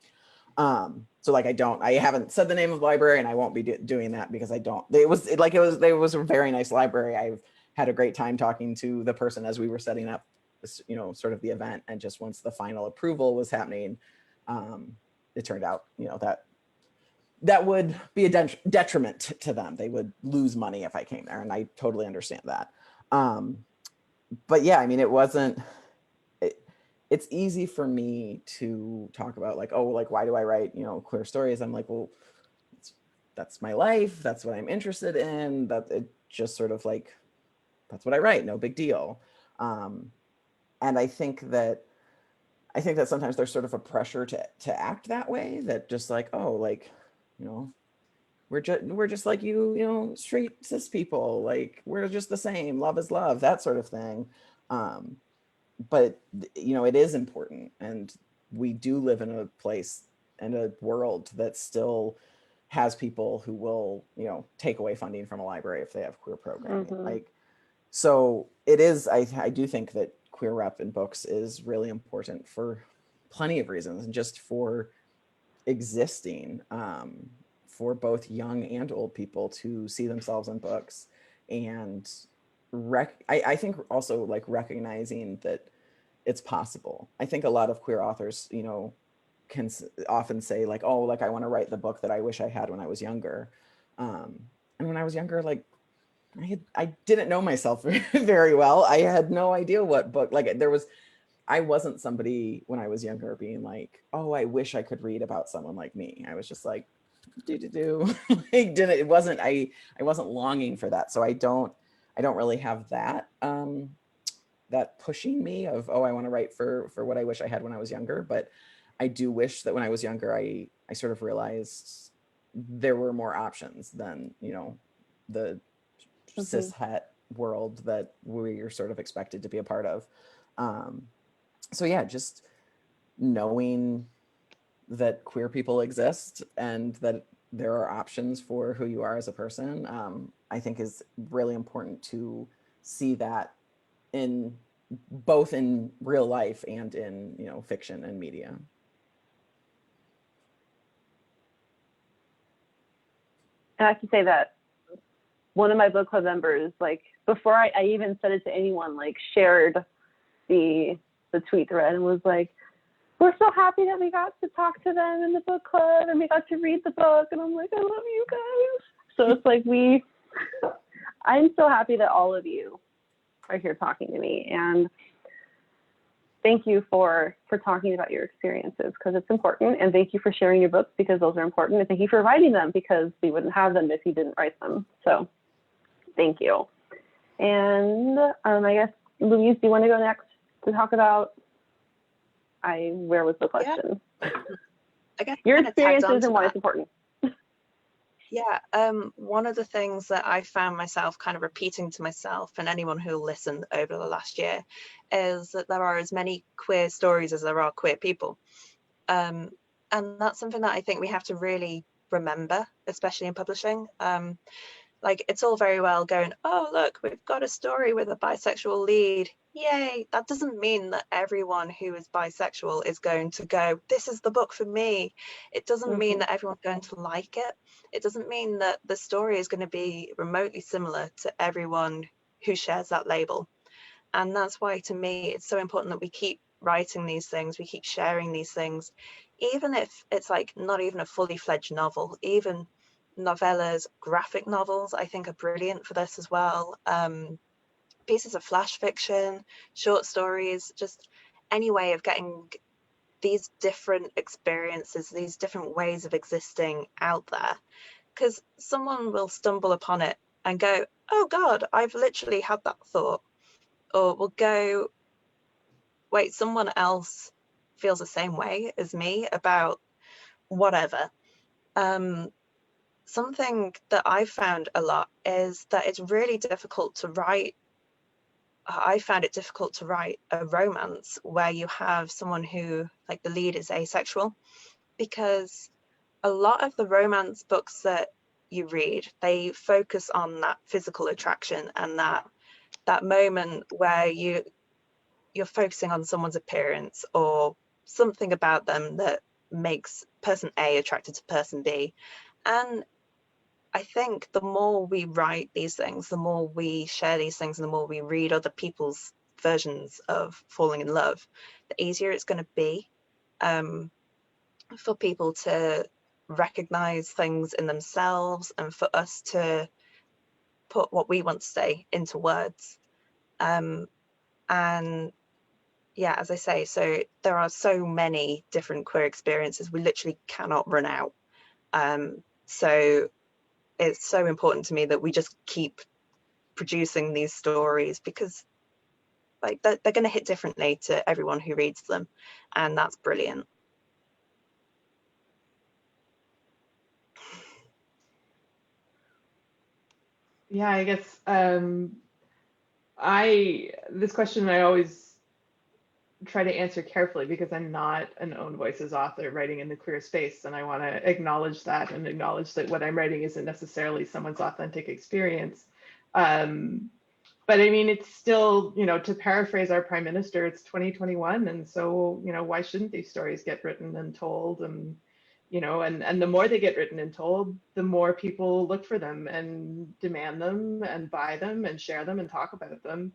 So like I haven't said the name of the library, and I won't be doing that because I don't. It was a very nice library. I've had a great time talking to the person as we were setting up this, sort of the event, and just once the final approval was happening, it turned out, that would be a detriment to them. They would lose money if I came there, and I totally understand that. But yeah, I mean, it's easy for me to talk about like, why do I write, queer stories? I'm like, well, that's my life. That's what I'm interested in. That it just sort of like, that's what I write. No big deal. And I think that I think that sometimes there's sort of a pressure to act that way, that just like, oh, like, you know, we're just like you, straight cis people, like we're just the same, love is love, that sort of thing. But it is important, and we do live in a place and a world that still has people who will, take away funding from a library if they have queer programming. Like, so it is, I do think that queer rep in books is really important for plenty of reasons, and just for existing, for both young and old people to see themselves in books. And I think also like recognizing that it's possible. I think a lot of queer authors, can often say like, oh, like I want to write the book that I wish I had when I was younger. And when I was younger, like I didn't know myself very well. I had no idea what book, like I wasn't somebody when I was younger being like, oh, I wish I could read about someone like me. I was just like, I wasn't longing for that. So I don't really have that, that pushing me of, oh, I want to write for what I wish I had when I was younger. But I do wish that when I was younger, I sort of realized there were more options than, the cis het world that we're sort of expected to be a part of. So yeah, just knowing that queer people exist and that there are options for who you are as a person, I think is really important to see that in both in real life and in, fiction and media. And I have to say that one of my book club members, like before I even said it to anyone, like shared the tweet thread and was like, we're so happy that we got to talk to them in the book club and we got to read the book. And I'm like, I love you guys. So it's like I'm so happy that all of you are here talking to me. And thank you for talking about your experiences, because it's important. And thank you for sharing your books, because those are important. And thank you for writing them, because we wouldn't have them if you didn't write them. So thank you. And I guess, Louise, do you want to go next to talk about, where was the question? Yeah. I guess your experiences and why it's important. Yeah, one of the things that I found myself kind of repeating to myself and anyone who'll listen over the last year is that there are as many queer stories as there are queer people. And that's something that I think we have to really remember, especially in publishing. Like, it's all very well going, oh, look, we've got a story with a bisexual lead. Yay. That doesn't mean that everyone who is bisexual is going to go, this is the book for me. It doesn't mean that everyone's going to like it. It doesn't mean that the story is going to be remotely similar to everyone who shares that label. And that's why, to me, it's so important that we keep writing these things, we keep sharing these things, even if it's like not even a fully fledged novel. Even novellas, graphic novels, I think are brilliant for this as well. Pieces of flash fiction, short stories, just any way of getting these different experiences, these different ways of existing out there. Because someone will stumble upon it and go, oh God, I've literally had that thought. Or will go, wait, someone else feels the same way as me about whatever. Something that I've found a lot is that it's really difficult to write. I found it difficult to write a romance where you have someone who, like, the lead is asexual, because a lot of the romance books that you read, they focus on that physical attraction and that moment where you're focusing on someone's appearance or something about them that makes person A attracted to person B. And I think the more we write these things, the more we share these things, and the more we read other people's versions of falling in love, the easier it's going to be for people to recognize things in themselves and for us to put what we want to say into words. And yeah, as I say, so there are so many different queer experiences, we literally cannot run out. So it's so important to me that we just keep producing these stories, because like they're going to hit differently to everyone who reads them, and that's brilliant. Yeah, I guess this question I always try to answer carefully, because I'm not an own voices author writing in the queer space, and I want to acknowledge that, and acknowledge that what I'm writing isn't necessarily someone's authentic experience. But I mean, it's still, you know, to paraphrase our prime minister, it's 2021, and so, you know, why shouldn't these stories get written and told? And you know, and the more they get written and told, the more people look for them and demand them and buy them and share them and talk about them.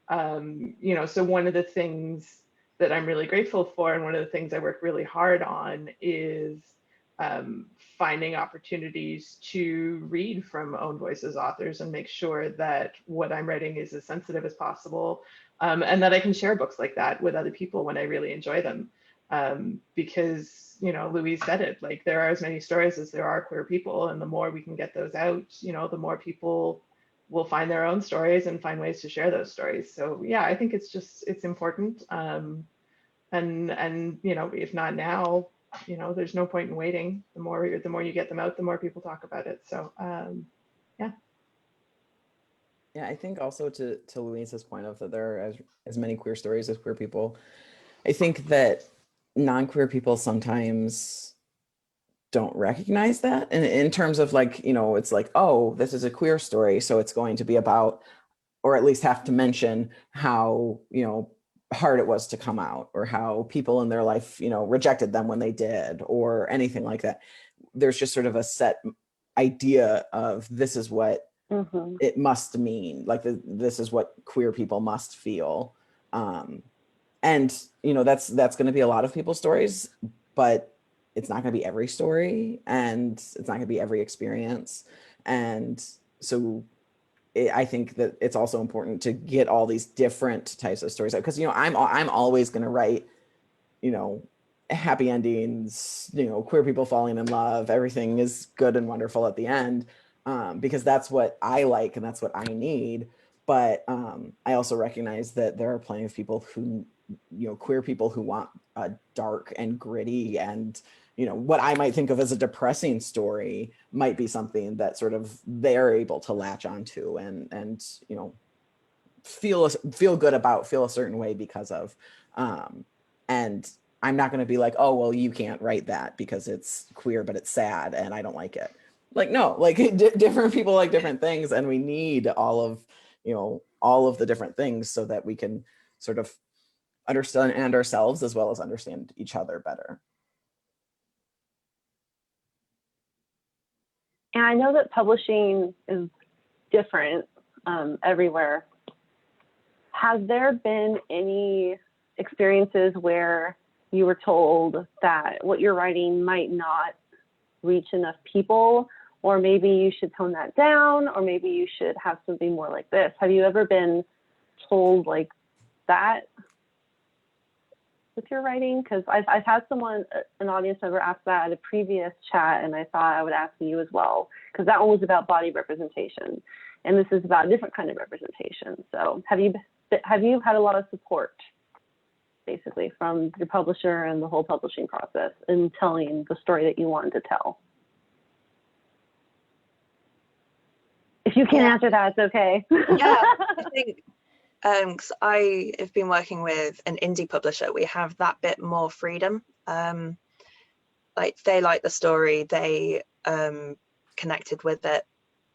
You know, so one of the things that I'm really grateful for, and one of the things I work really hard on, is finding opportunities to read from own voices authors and make sure that what I'm writing is as sensitive as possible, and that I can share books like that with other people when I really enjoy them. Because, you know, Louise said it, like, there are as many stories as there are queer people, and the more we can get those out, you know, the more people will find their own stories and find ways to share those stories. So yeah, I think it's important. And you know, if not now, you know, there's no point in waiting. The more you get them out, the more people talk about it. So yeah. Yeah, I think also to Louise's point of that there are as many queer stories as queer people, I think that non-queer people sometimes don't recognize that. And in terms of, like, you know, it's like, oh, this is a queer story, so it's going to be about, or at least have to mention how, you know, hard it was to come out, or how people in their life, you know, rejected them when they did, or anything like that. There's just sort of a set idea of this is what it must mean, like this is what queer people must feel. And, you know, that's going to be a lot of people's stories, but it's not going to be every story, and it's not going to be every experience. And so I think that it's also important to get all these different types of stories out, because, you know, I'm always going to write, you know, happy endings, you know, queer people falling in love, everything is good and wonderful at the end, because that's what I like and that's what I need. But I also recognize that there are plenty of people who, you know, queer people who want a dark and gritty and, you know, what I might think of as a depressing story might be something that sort of they're able to latch onto and you know, feel good about, feel a certain way because of. And I'm not going to be like, oh, well, you can't write that because it's queer, but it's sad and I don't like it. Like, no, like different people like different things, and we need all of, you know, all of the different things so that we can sort of understand ourselves as well as understand each other better. And I know that publishing is different everywhere. Has there been any experiences where you were told that what you're writing might not reach enough people, or maybe you should tone that down, or maybe you should have something more like this? Have you ever been told like that with your writing? Because I've had someone, an audience member, ask that at a previous chat, and I thought I would ask you as well, because that one was about body representation, and this is about a different kind of representation. So have you had a lot of support, basically, from your publisher and the whole publishing process in telling the story that you wanted to tell? If you can't answer that, it's okay. Yeah, I think because I have been working with an indie publisher, we have that bit more freedom. Like, they like the story, they connected with it,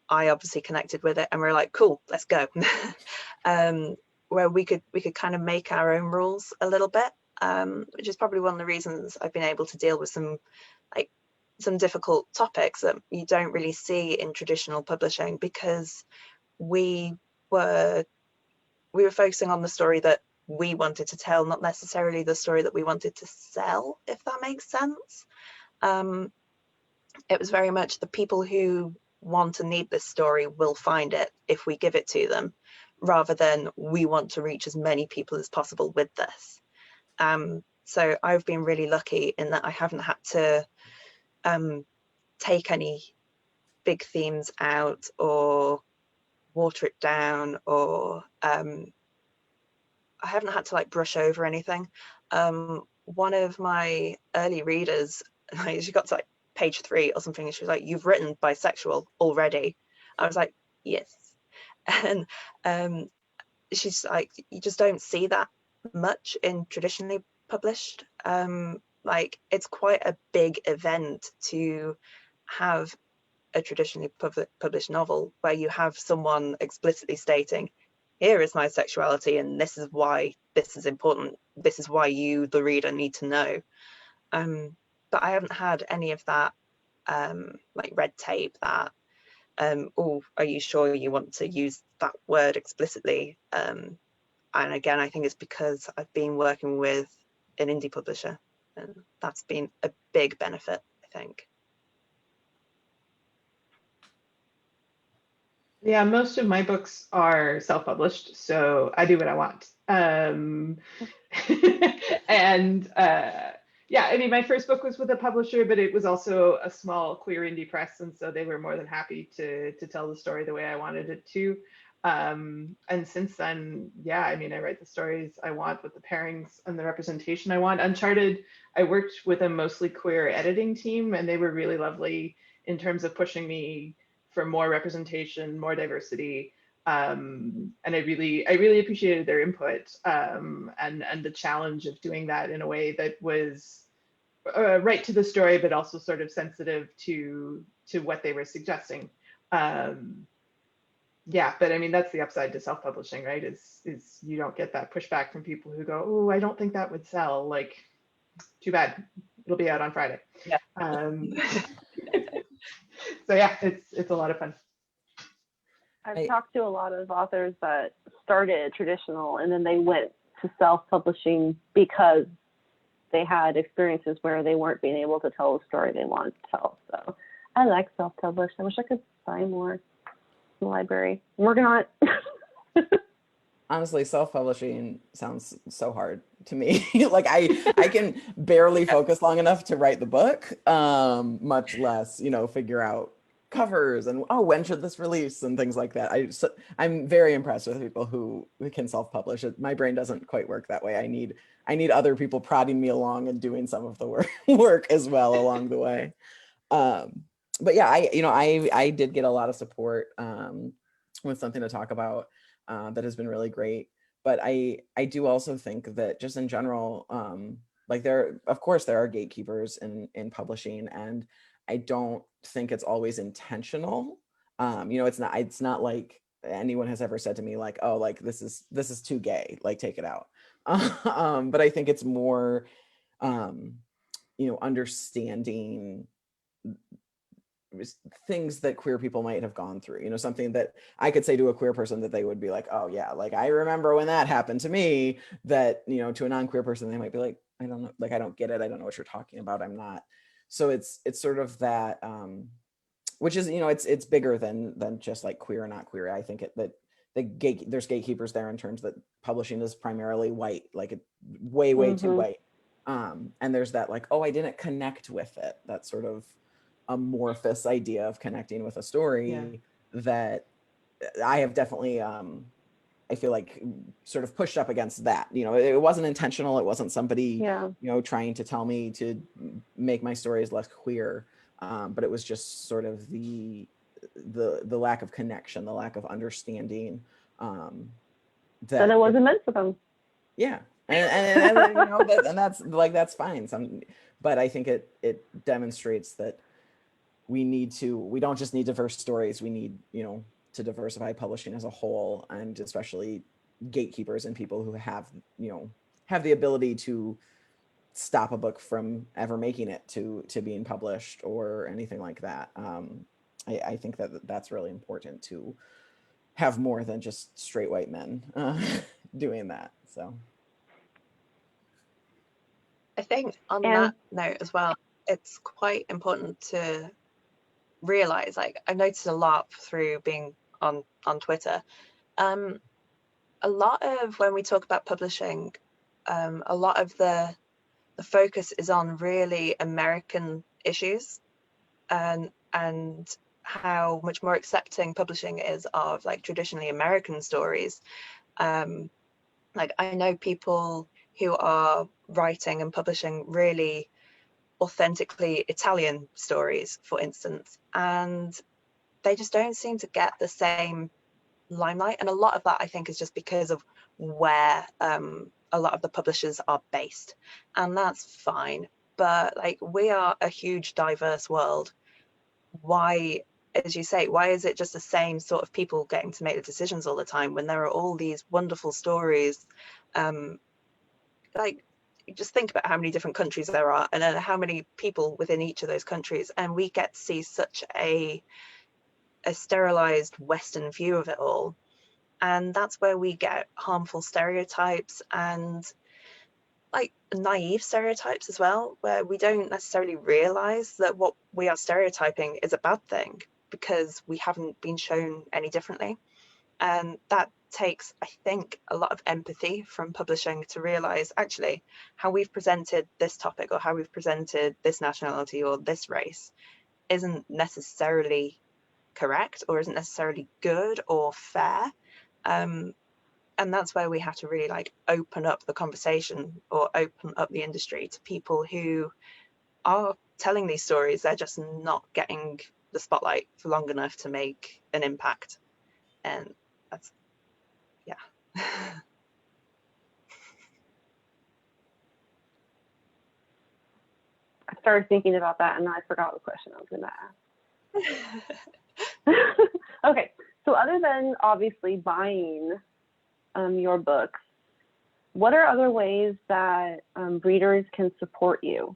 I obviously connected with it, and we're like, cool, let's go. Where we could kind of make our own rules a little bit, which is probably one of the reasons I've been able to deal with some difficult topics that you don't really see in traditional publishing, because we were focusing on the story that we wanted to tell, not necessarily the story that we wanted to sell, if that makes sense. It was very much the people who want and need this story will find it if we give it to them, rather than we want to reach as many people as possible with this. So I've been really lucky in that I haven't had to take any big themes out or water it down or I haven't had to like brush over anything. One of my early readers, she got to like page 3 or something, and she was like, "You've written bisexual already." I was like, "Yes." And she's like, "You just don't see that much in traditionally published." Like, it's quite a big event to have a traditionally published novel where you have someone explicitly stating, "Here is my sexuality, and this is why this is important. This is why you, the reader, need to know." But I haven't had any of that like red tape, that "Oh, are you sure you want to use that word explicitly?" And again, I think it's because I've been working with an indie publisher, and that's been a big benefit, I think. Yeah, most of my books are self-published, so I do what I want. And yeah, I mean, my first book was with a publisher, but it was also a small queer indie press, and so they were more than happy to tell the story the way I wanted it to. And since then, yeah, I mean, I write the stories I want with the pairings and the representation I want. Uncharted, I worked with a mostly queer editing team, and they were really lovely in terms of pushing me for more representation, more diversity. And I really appreciated their input, and the challenge of doing that in a way that was right to the story, but also sort of sensitive to what they were suggesting. Yeah, but I mean, that's the upside to self-publishing, right? Is you don't get that pushback from people who go, "Oh, I don't think that would sell." Like, too bad. It'll be out on Friday. Yeah. So yeah, it's a lot of fun. I've talked to a lot of authors that started traditional and then they went to self-publishing because they had experiences where they weren't being able to tell the story they wanted to tell. So I like self-published. I wish I could buy more in the library. I'm working on it. Honestly, self-publishing sounds so hard to me. Like I can barely focus long enough to write the book, much less, figure out covers and, oh, when should this release and things like that. I'm very impressed with people who can self-publish. My brain doesn't quite work that way. I need other people prodding me along and doing some of the work as well along the way. But yeah, I did get a lot of support with something to talk about. That has been really great. But I do also think that just in general, like of course there are gatekeepers in publishing, and I don't think it's always intentional. It's not like anyone has ever said to me like, "Oh, like this is too gay, like take it out." But I think it's more, understanding things that queer people might have gone through, something that I could say to a queer person that they would be like, "Oh yeah, like I remember when that happened to me," that, to a non-queer person, they might be like, "I don't know, like I don't get it. I don't know what you're talking about. I'm not." So it's sort of that, which is, it's bigger than just like queer or not queer. I think that there's gatekeepers there in terms that publishing is primarily white, like way too white. And there's that like, "Oh, I didn't connect with it." That sort of amorphous idea of connecting with a story that I have definitely, I feel like, sort of pushed up against that. It wasn't intentional. It wasn't somebody, trying to tell me to make my stories less queer. But it was just sort of the lack of connection, the lack of understanding. That it wasn't meant for them. Yeah. And that's like, that's fine. But I think it demonstrates that we don't just need diverse stories. We need, to diversify publishing as a whole, and especially gatekeepers and people who have the ability to stop a book from ever making it to being published or anything like that. I think that's really important, to have more than just straight white men doing that. So I think on that note as well, it's quite important to realize, like I've noticed a lot through being on Twitter, a lot of when we talk about publishing, a lot of the focus is on really American issues, and how much more accepting publishing is of like traditionally American stories, Like, I know people who are writing and publishing really authentically Italian stories, for instance, and they just don't seem to get the same limelight. And a lot of that, I think, is just because of where a lot of the publishers are based, and that's fine. But like, we are a huge diverse world. Why, as you say, why is it just the same sort of people getting to make the decisions all the time when there are all these wonderful stories? Like, just think about how many different countries there are, and then how many people within each of those countries, and we get to see such a sterilized Western view of it all. And that's where we get harmful stereotypes and like naive stereotypes as well, where we don't necessarily realize that what we are stereotyping is a bad thing because we haven't been shown any differently. And that takes, I think, a lot of empathy from publishing to realize actually how we've presented this topic or how we've presented this nationality or this race isn't necessarily correct or isn't necessarily good or fair. And that's where we have to really like open up the conversation or open up the industry to people who are telling these stories. They're just not getting the spotlight for long enough to make an impact. And that's, yeah. I started thinking about that and I forgot what question I was going to ask. Okay, so other than obviously buying your books, what are other ways that readers can support you?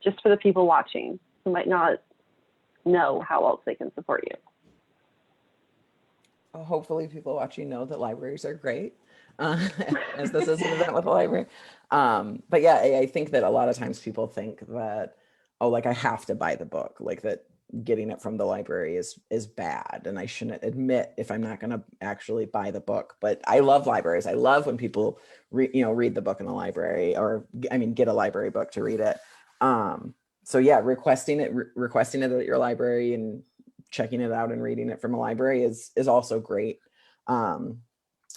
Just for the people watching who might not know how else they can support you. Hopefully people watching know that libraries are great, as this is an event with a library. But yeah, I think that a lot of times people think that, oh, like I have to buy the book, like that getting it from the library is bad and I shouldn't admit if I'm not going to actually buy the book. But I love libraries. I love when people read the book in the library, or I mean get a library book to read it. So yeah, requesting it at your library and checking it out and reading it from a library is also great. And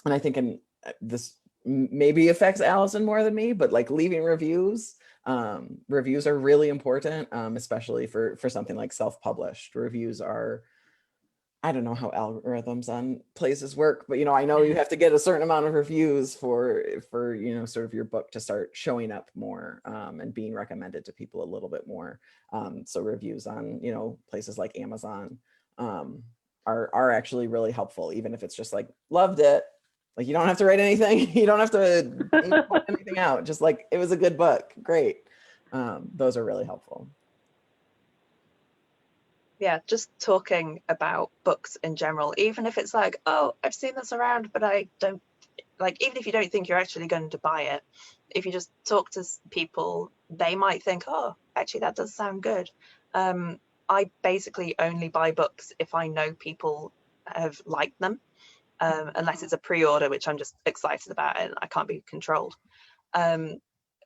I think this maybe affects Allison more than me, but like leaving reviews. Reviews are really important, especially for something like self-published. Reviews are, I don't know how algorithms on places work, but I know you have to get a certain amount of reviews for sort of your book to start showing up more, and being recommended to people a little bit more. So reviews on places like Amazon are actually really helpful, even if it's just like loved it. Like you don't have to write anything, you don't have to point anything out, just like it was a good book, great. Those are really helpful. Yeah, just talking about books in general, even if it's like, oh, I've seen this around, but I don't, like, even if you don't think you're actually going to buy it, if you just talk to people, they might think, oh, actually that does sound good. I basically only buy books if I know people have liked them, unless it's a pre-order, which I'm just excited about and I can't be controlled.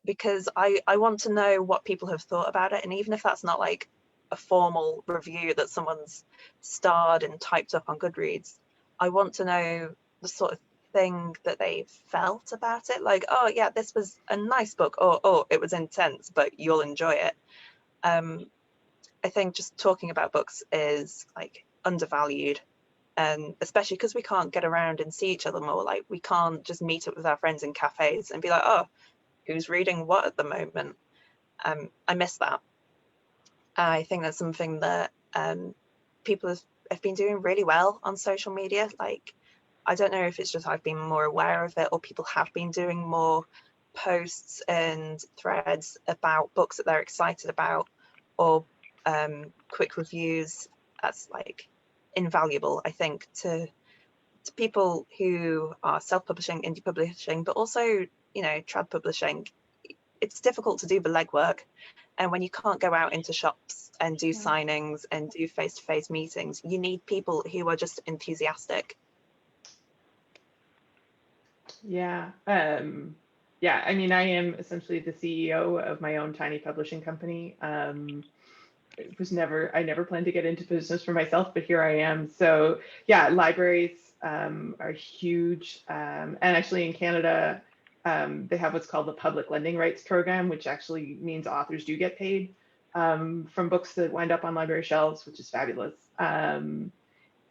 Because I want to know what people have thought about it. And even if that's not like a formal review that someone's starred and typed up on Goodreads, I want to know the sort of thing that they felt about it. Like, oh yeah, this was a nice book, or oh, it was intense, but you'll enjoy it. I think just talking about books is like undervalued, and especially because we can't get around and see each other more. Like we can't just meet up with our friends in cafes and be like, oh, who's reading what at the moment? I miss that. I think that's something that people have been doing really well on social media. Like, I don't know if it's just I've been more aware of it, or people have been doing more posts and threads about books that they're excited about, or quick reviews. That's like invaluable, I think, to people who are self-publishing, indie publishing, but also trad publishing. It's difficult to do the legwork, and when you can't go out into shops and do signings and do face-to-face meetings, you need people who are just enthusiastic. Yeah. Yeah, I mean, I am essentially the CEO of my own tiny publishing company. I never planned to get into business for myself, but here I am. So yeah, libraries are huge. And actually in Canada, they have what's called the Public Lending Rights Program, which actually means authors do get paid from books that wind up on library shelves, which is fabulous.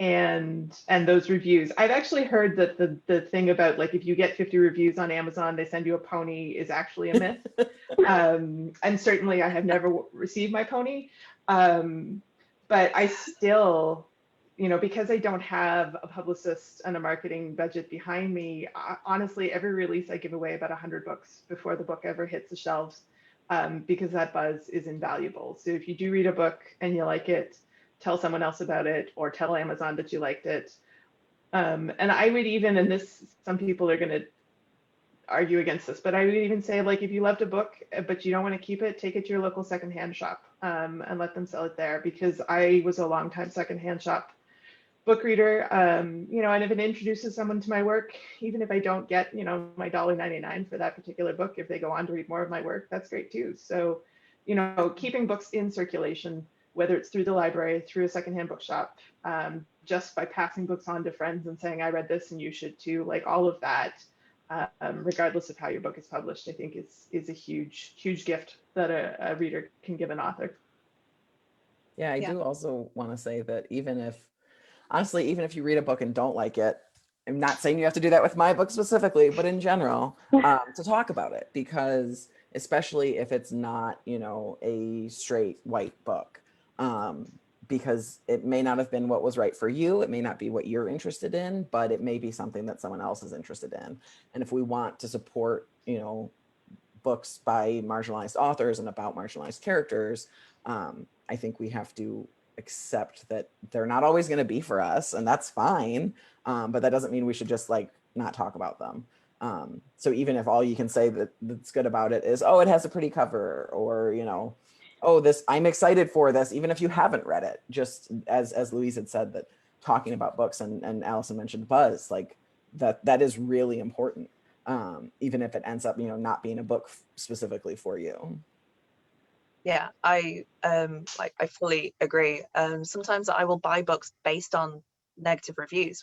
And those reviews, I've actually heard that the thing about like if you get 50 reviews on Amazon, they send you a pony is actually a myth. And certainly I have never received my pony. But I still, you know, because I don't have a publicist and a marketing budget behind me, honestly, every release I give away about 100 books before the book ever hits the shelves, because that buzz is invaluable. So if you do read a book and you like it, tell someone else about it, or tell Amazon that you liked it. And I would even, and this, some people are going to argue against this, but I would even say, like, if you loved a book, but you don't want to keep it, take it to your local secondhand shop, and let them sell it there. Because I was a longtime secondhand shop book reader, you know, and if it introduces someone to my work, even if I don't get, you know, my $1.99 for that particular book, if they go on to read more of my work, that's great too. So, you know, keeping books in circulation, whether it's through the library, through a secondhand bookshop, just by passing books on to friends and saying, I read this and you should too, like all of that, regardless of how your book is published, I think is a huge, huge gift that a reader can give an author. Yeah, I do also want to say that honestly, even if you read a book and don't like it, I'm not saying you have to do that with my book specifically, but in general, to talk about it, because especially if it's not, you know, a straight white book, because it may not have been what was right for you. It may not be what you're interested in, but it may be something that someone else is interested in. And if we want to support, you know, books by marginalized authors and about marginalized characters, I think we have to accept that they're not always going to be for us, and that's fine. But that doesn't mean we should just like not talk about them. So even if all you can say that's good about it is, oh, it has a pretty cover, or, you know, oh, I'm excited for this, even if you haven't read it, just as Louise had said, that talking about books, and Allison mentioned buzz, like that is really important. Even if it ends up, you know, not being a book specifically for you. Yeah, I fully agree. Sometimes I will buy books based on negative reviews.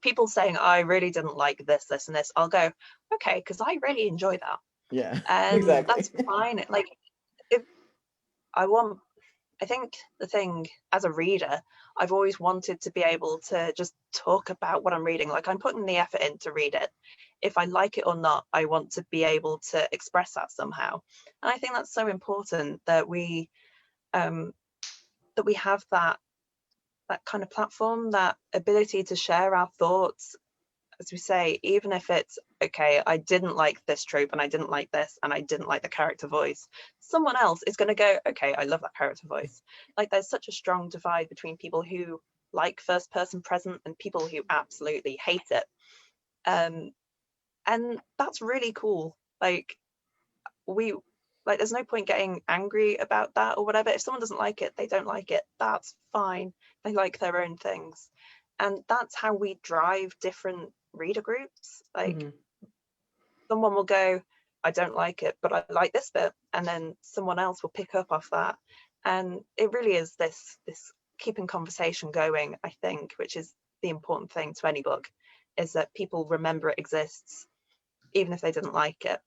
People saying, I really didn't like this, this, and this. I'll go, okay, because I really enjoy that. Yeah, and exactly. That's fine. Like, I think the thing as a reader, I've always wanted to be able to just talk about what I'm reading. Like, I'm putting the effort in to read it. If I like it or not, I want to be able to express that somehow. And I think that's so important that we have that kind of platform, that ability to share our thoughts. As we say, even if it's, okay, I didn't like this trope, and I didn't like this, and I didn't like the character voice, someone else is going to go, okay, I love that character voice. Like, there's such a strong divide between people who like first person present and people who absolutely hate it. And that's really cool. Like, there's no point getting angry about that or whatever. If someone doesn't like it, they don't like it. That's fine. They like their own things. And that's how we drive different reader groups. Like, someone will go, I don't like it, but I like this bit. And then someone else will pick up off that. And it really is this keeping conversation going, I think, which is the important thing to any book, is that people remember it exists, even if they didn't like it.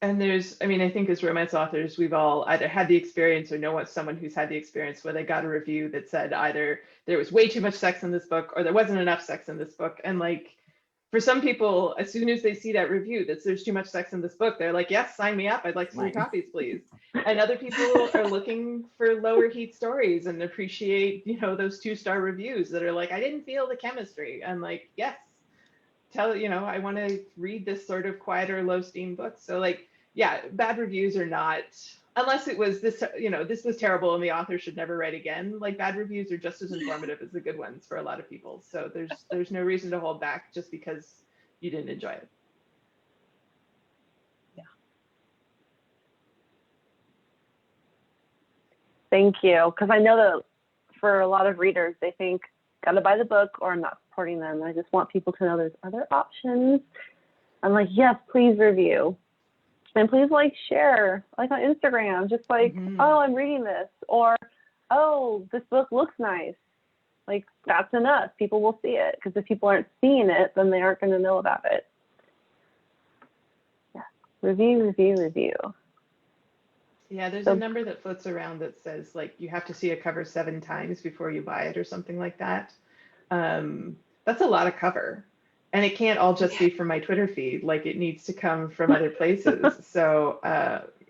And I think as romance authors, we've all either had the experience or know someone who's had the experience where they got a review that said either there was way too much sex in this book or there wasn't enough sex in this book. And like, for some people, as soon as they see that review that there's too much sex in this book, they're like, yes, sign me up. I'd like 3 copies, please. And other people are looking for lower heat stories and appreciate, you know, those 2-star reviews that are like, I didn't feel the chemistry. I'm like, yes, I want to read this sort of quieter, low steam book. So like, yeah, bad reviews are not, unless it was this, you know, this was terrible and the author should never write again. Like, bad reviews are just as informative as the good ones for a lot of people. So there's no reason to hold back just because you didn't enjoy it. Yeah. Thank you. Because I know that for a lot of readers, they think, gotta buy the book or I'm not supporting them. I just want people to know there's other options. I'm like, yes, please review. And please share, on Instagram, just oh, I'm reading this, or, oh, this book looks nice. Like, that's enough. People will see it, because if people aren't seeing it, then they aren't going to know about it. Yeah. Review. Yeah, there's a number that floats around that says like you have to see a cover 7 times before you buy it or something like that. That's a lot of cover. And it can't all just be from my Twitter feed. Like, it needs to come from other places. So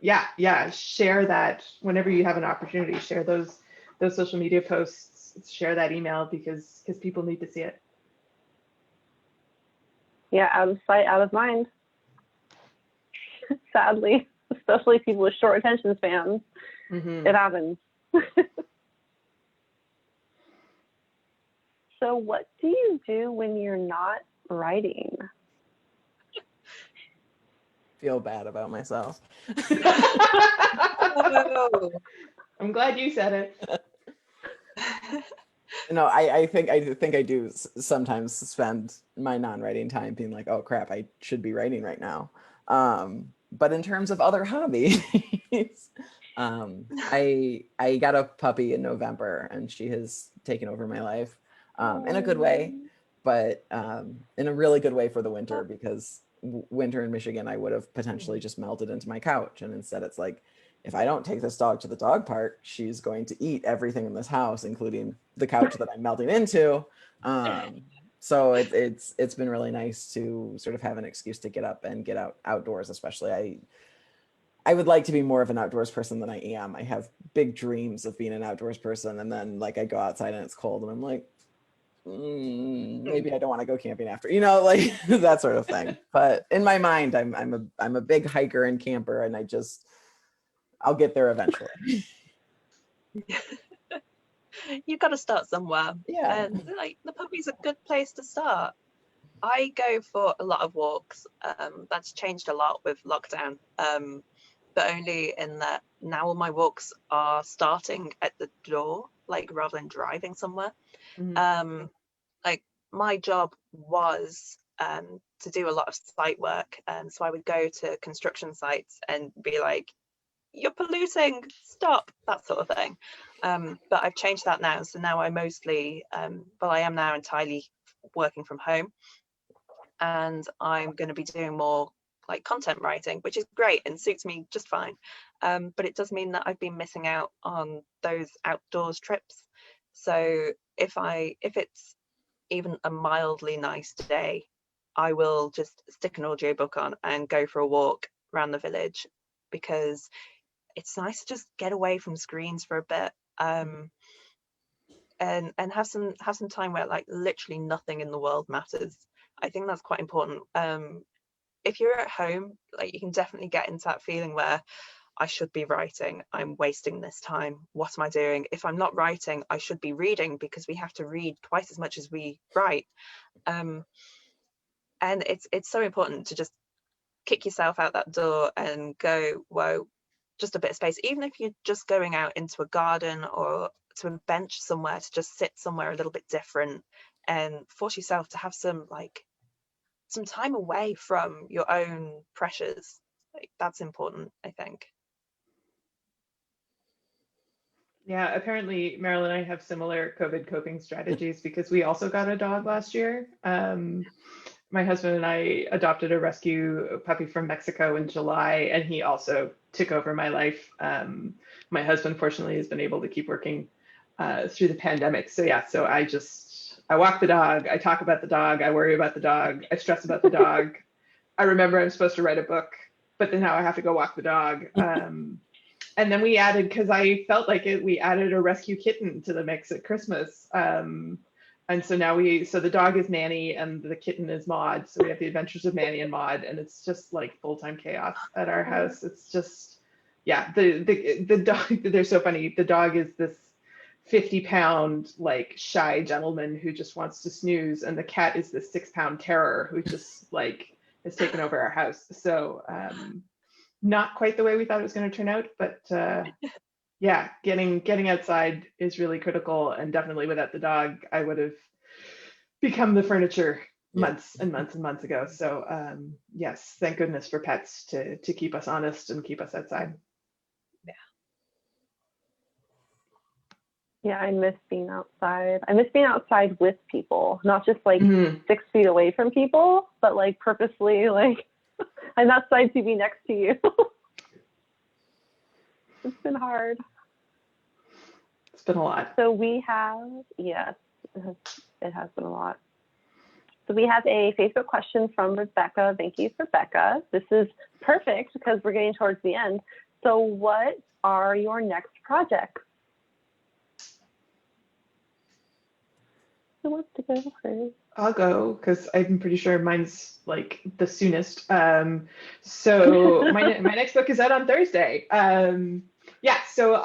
yeah, share that whenever you have an opportunity. Share those social media posts. Share that email because people need to see it. Yeah, out of sight, out of mind. Sadly, especially people with short attention spans, it happens. So what do you do when you're not writing? Feel bad about myself. I'm glad you said it. No, I think I do sometimes spend my non-writing time being like, oh crap, I should be writing right now. But in terms of other hobbies, I got a puppy in November, and she has taken over my life in a good way, but in a really good way for the winter, because winter in Michigan, I would have potentially just melted into my couch, and instead it's like, if I don't take this dog to the dog park, she's going to eat everything in this house, including the couch that I'm melting into. So it's been really nice to sort of have an excuse to get up and get outdoors, especially. I would like to be more of an outdoors person than I am. I have big dreams of being an outdoors person, and then like I go outside and it's cold and I'm like, maybe I don't want to go camping after, like that sort of thing. But in my mind, I'm a big hiker and camper, and I'll get there eventually. You've got to start somewhere. Yeah. And like, the puppy's a good place to start. I go for a lot of walks. That's changed a lot with lockdown. But only in that now all my walks are starting at the door, like rather than driving somewhere. Like, my job was to do a lot of site work. So I would go to construction sites and be like, you're polluting, stop, that sort of thing. But I've changed that now. So now I mostly, I am now entirely working from home, and I'm going to be doing more like content writing, which is great and suits me just fine. But it does mean that I've been missing out on those outdoors trips. So if it's even a mildly nice day, I will just stick an audiobook on and go for a walk around the village, because it's nice to just get away from screens for a bit, and have some time where like literally nothing in the world matters. I think that's quite important. If you're at home, like, you can definitely get into that feeling where I should be writing, I'm wasting this time, what am I doing? If I'm not writing, I should be reading, because we have to read twice as much as we write. And it's so important to just kick yourself out that door and go, whoa, just a bit of space. Even if you're just going out into a garden or to a bench somewhere, to just sit somewhere a little bit different and force yourself to have some time away from your own pressures. Like, that's important, I think. Yeah, apparently Meryl and I have similar COVID coping strategies, because we also got a dog last year. My husband and I adopted a rescue puppy from Mexico in July, and he also took over my life. My husband, fortunately, has been able to keep working through the pandemic. So yeah, so I walk the dog, I talk about the dog, I worry about the dog, I stress about the dog. I remember I'm supposed to write a book, but then now I have to go walk the dog. And then we added, because I felt like it, we added a rescue kitten to the mix at Christmas. And so now so the dog is Manny and the kitten is Maud. So we have the adventures of Manny and Maud, and it's just like full-time chaos at our house. It's just, yeah, the dog, they're so funny. The dog is this 50-pound, like, shy gentleman who just wants to snooze. And the cat is this 6-pound terror who just like has taken over our house. So not quite the way we thought it was going to turn out, but yeah, getting outside is really critical. And definitely without the dog, I would have become the furniture months and months and months ago. So yes, thank goodness for pets to keep us honest and keep us outside. Yeah, I miss being outside. I miss being outside with people, not just like 6 feet away from people, but like purposely, like I'm outside to be next to you. It's been hard. It's been a lot. So we have, yes, it has been a lot. So we have a Facebook question from Rebecca. Thank you, Rebecca. This is perfect because we're getting towards the end. So what are your next projects? Who wants to go first? I'll go because I'm pretty sure mine's like the soonest. So my next book is out on Thursday. Yeah, so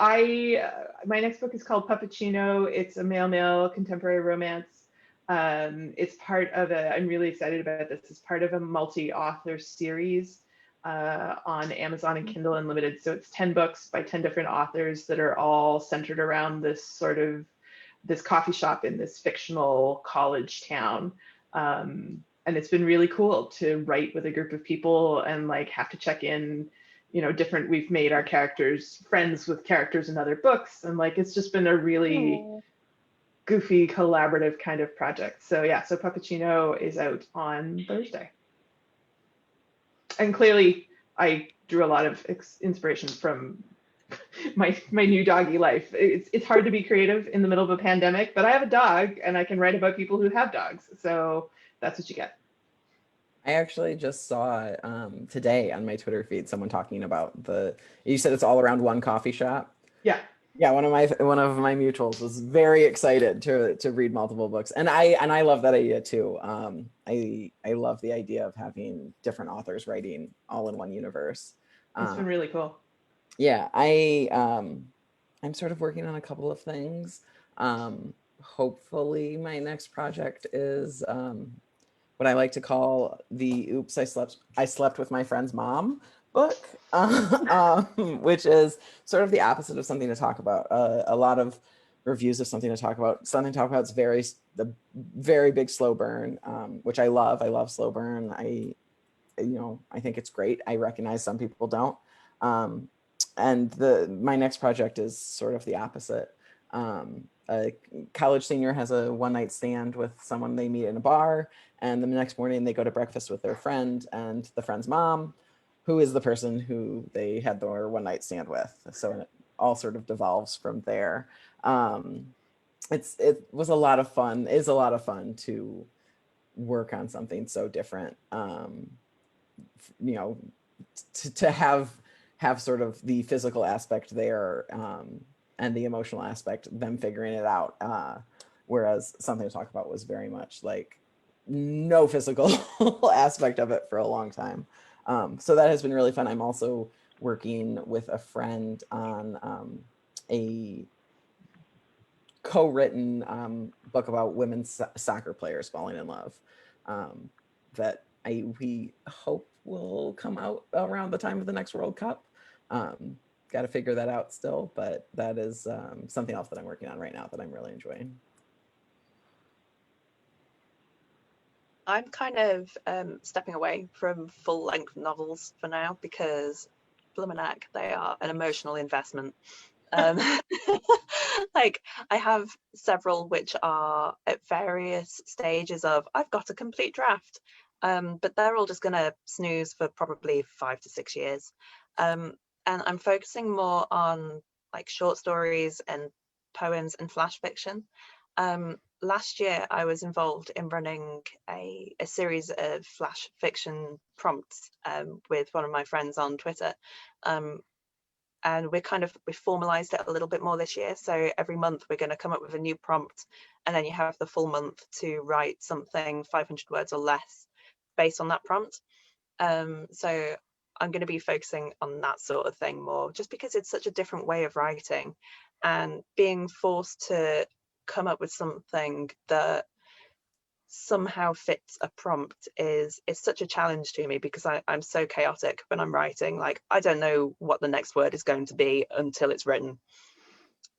my next book is called Puppuccino. It's a male-male contemporary romance. It's part of I'm really excited about this. It's part of a multi-author series on Amazon and Kindle Unlimited. So it's 10 books by 10 different authors that are all centered around this coffee shop in this fictional college town. And it's been really cool to write with a group of people and like have to check in, we've made our characters friends with characters in other books. And like, it's just been a really goofy, collaborative kind of project. So yeah, so Puppuccino is out on Thursday. And clearly I drew a lot of inspiration from my new doggy life. It's hard to be creative in the middle of a pandemic, but I have a dog and I can write about people who have dogs. So that's what you get. I actually just saw today on my Twitter feed someone talking about you said it's all around one coffee shop. Yeah. Yeah, one of my mutuals was very excited to read multiple books, and I love that idea too. I love the idea of having different authors writing all in one universe. It's been really cool. Yeah, I'm sort of working on a couple of things. Hopefully my next project is what I like to call the "Oops, I slept with my friend's mom" book, which is sort of the opposite of Something to Talk About. A lot of reviews of Something to Talk About. Something to Talk About is the very big slow burn, which I love. I love slow burn. I think it's great. I recognize some people don't. And my next project is sort of the opposite. A college senior has a one-night stand with someone they meet in a bar, and the next morning they go to breakfast with their friend and the friend's mom, who is the person who they had their one-night stand with. So it all sort of devolves from there. It was a lot of fun. It is a lot of fun to work on something so different. To have sort of the physical aspect there and the emotional aspect, them figuring it out. Whereas Something to Talk About was very much like no physical aspect of it for a long time. So that has been really fun. I'm also working with a friend on a co-written book about women's soccer players falling in love that we hope will come out around the time of the next World Cup. Got to figure that out still, but that is something else that I'm working on right now that I'm really enjoying. I'm kind of stepping away from full-length novels for now because Blumenack, they are an emotional investment. Like I have several which are at various stages of I've got a complete draft, but they're all just gonna snooze for probably 5 to 6 years. And I'm focusing more on like short stories and poems and flash fiction. Last year I was involved in running a series of flash fiction prompts with one of my friends on Twitter. And we formalized it a little bit more this year. So every month we're going to come up with a new prompt, and then you have the full month to write something 500 words or less based on that prompt. So I'm going to be focusing on that sort of thing more, just because it's such a different way of writing, and being forced to come up with something that somehow fits a prompt is such a challenge to me, because I'm so chaotic when I'm writing. Like I don't know what the next word is going to be until it's written.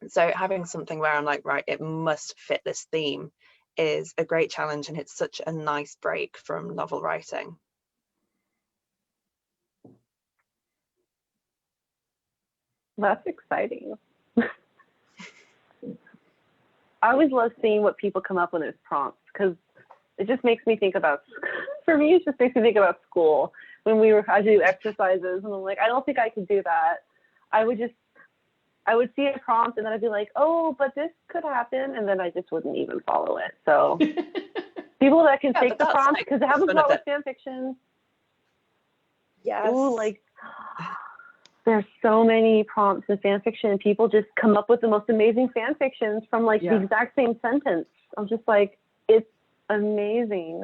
So having something where I'm like, right, it must fit this theme is a great challenge, and it's such a nice break from novel writing. That's exciting. I always love seeing what people come up with as prompts, because it just makes me think about, for me, it just makes me think about school when I do exercises, and I'm like, I don't think I could do that. I would see a prompt and then I'd be like, oh, but this could happen, and then I just wouldn't even follow it. So people that can take the prompt, because it happens a lot with fan fiction. Yes. Ooh, like there's so many prompts in fan fiction, and people just come up with the most amazing fan fictions from like the exact same sentence. I'm just like, it's amazing.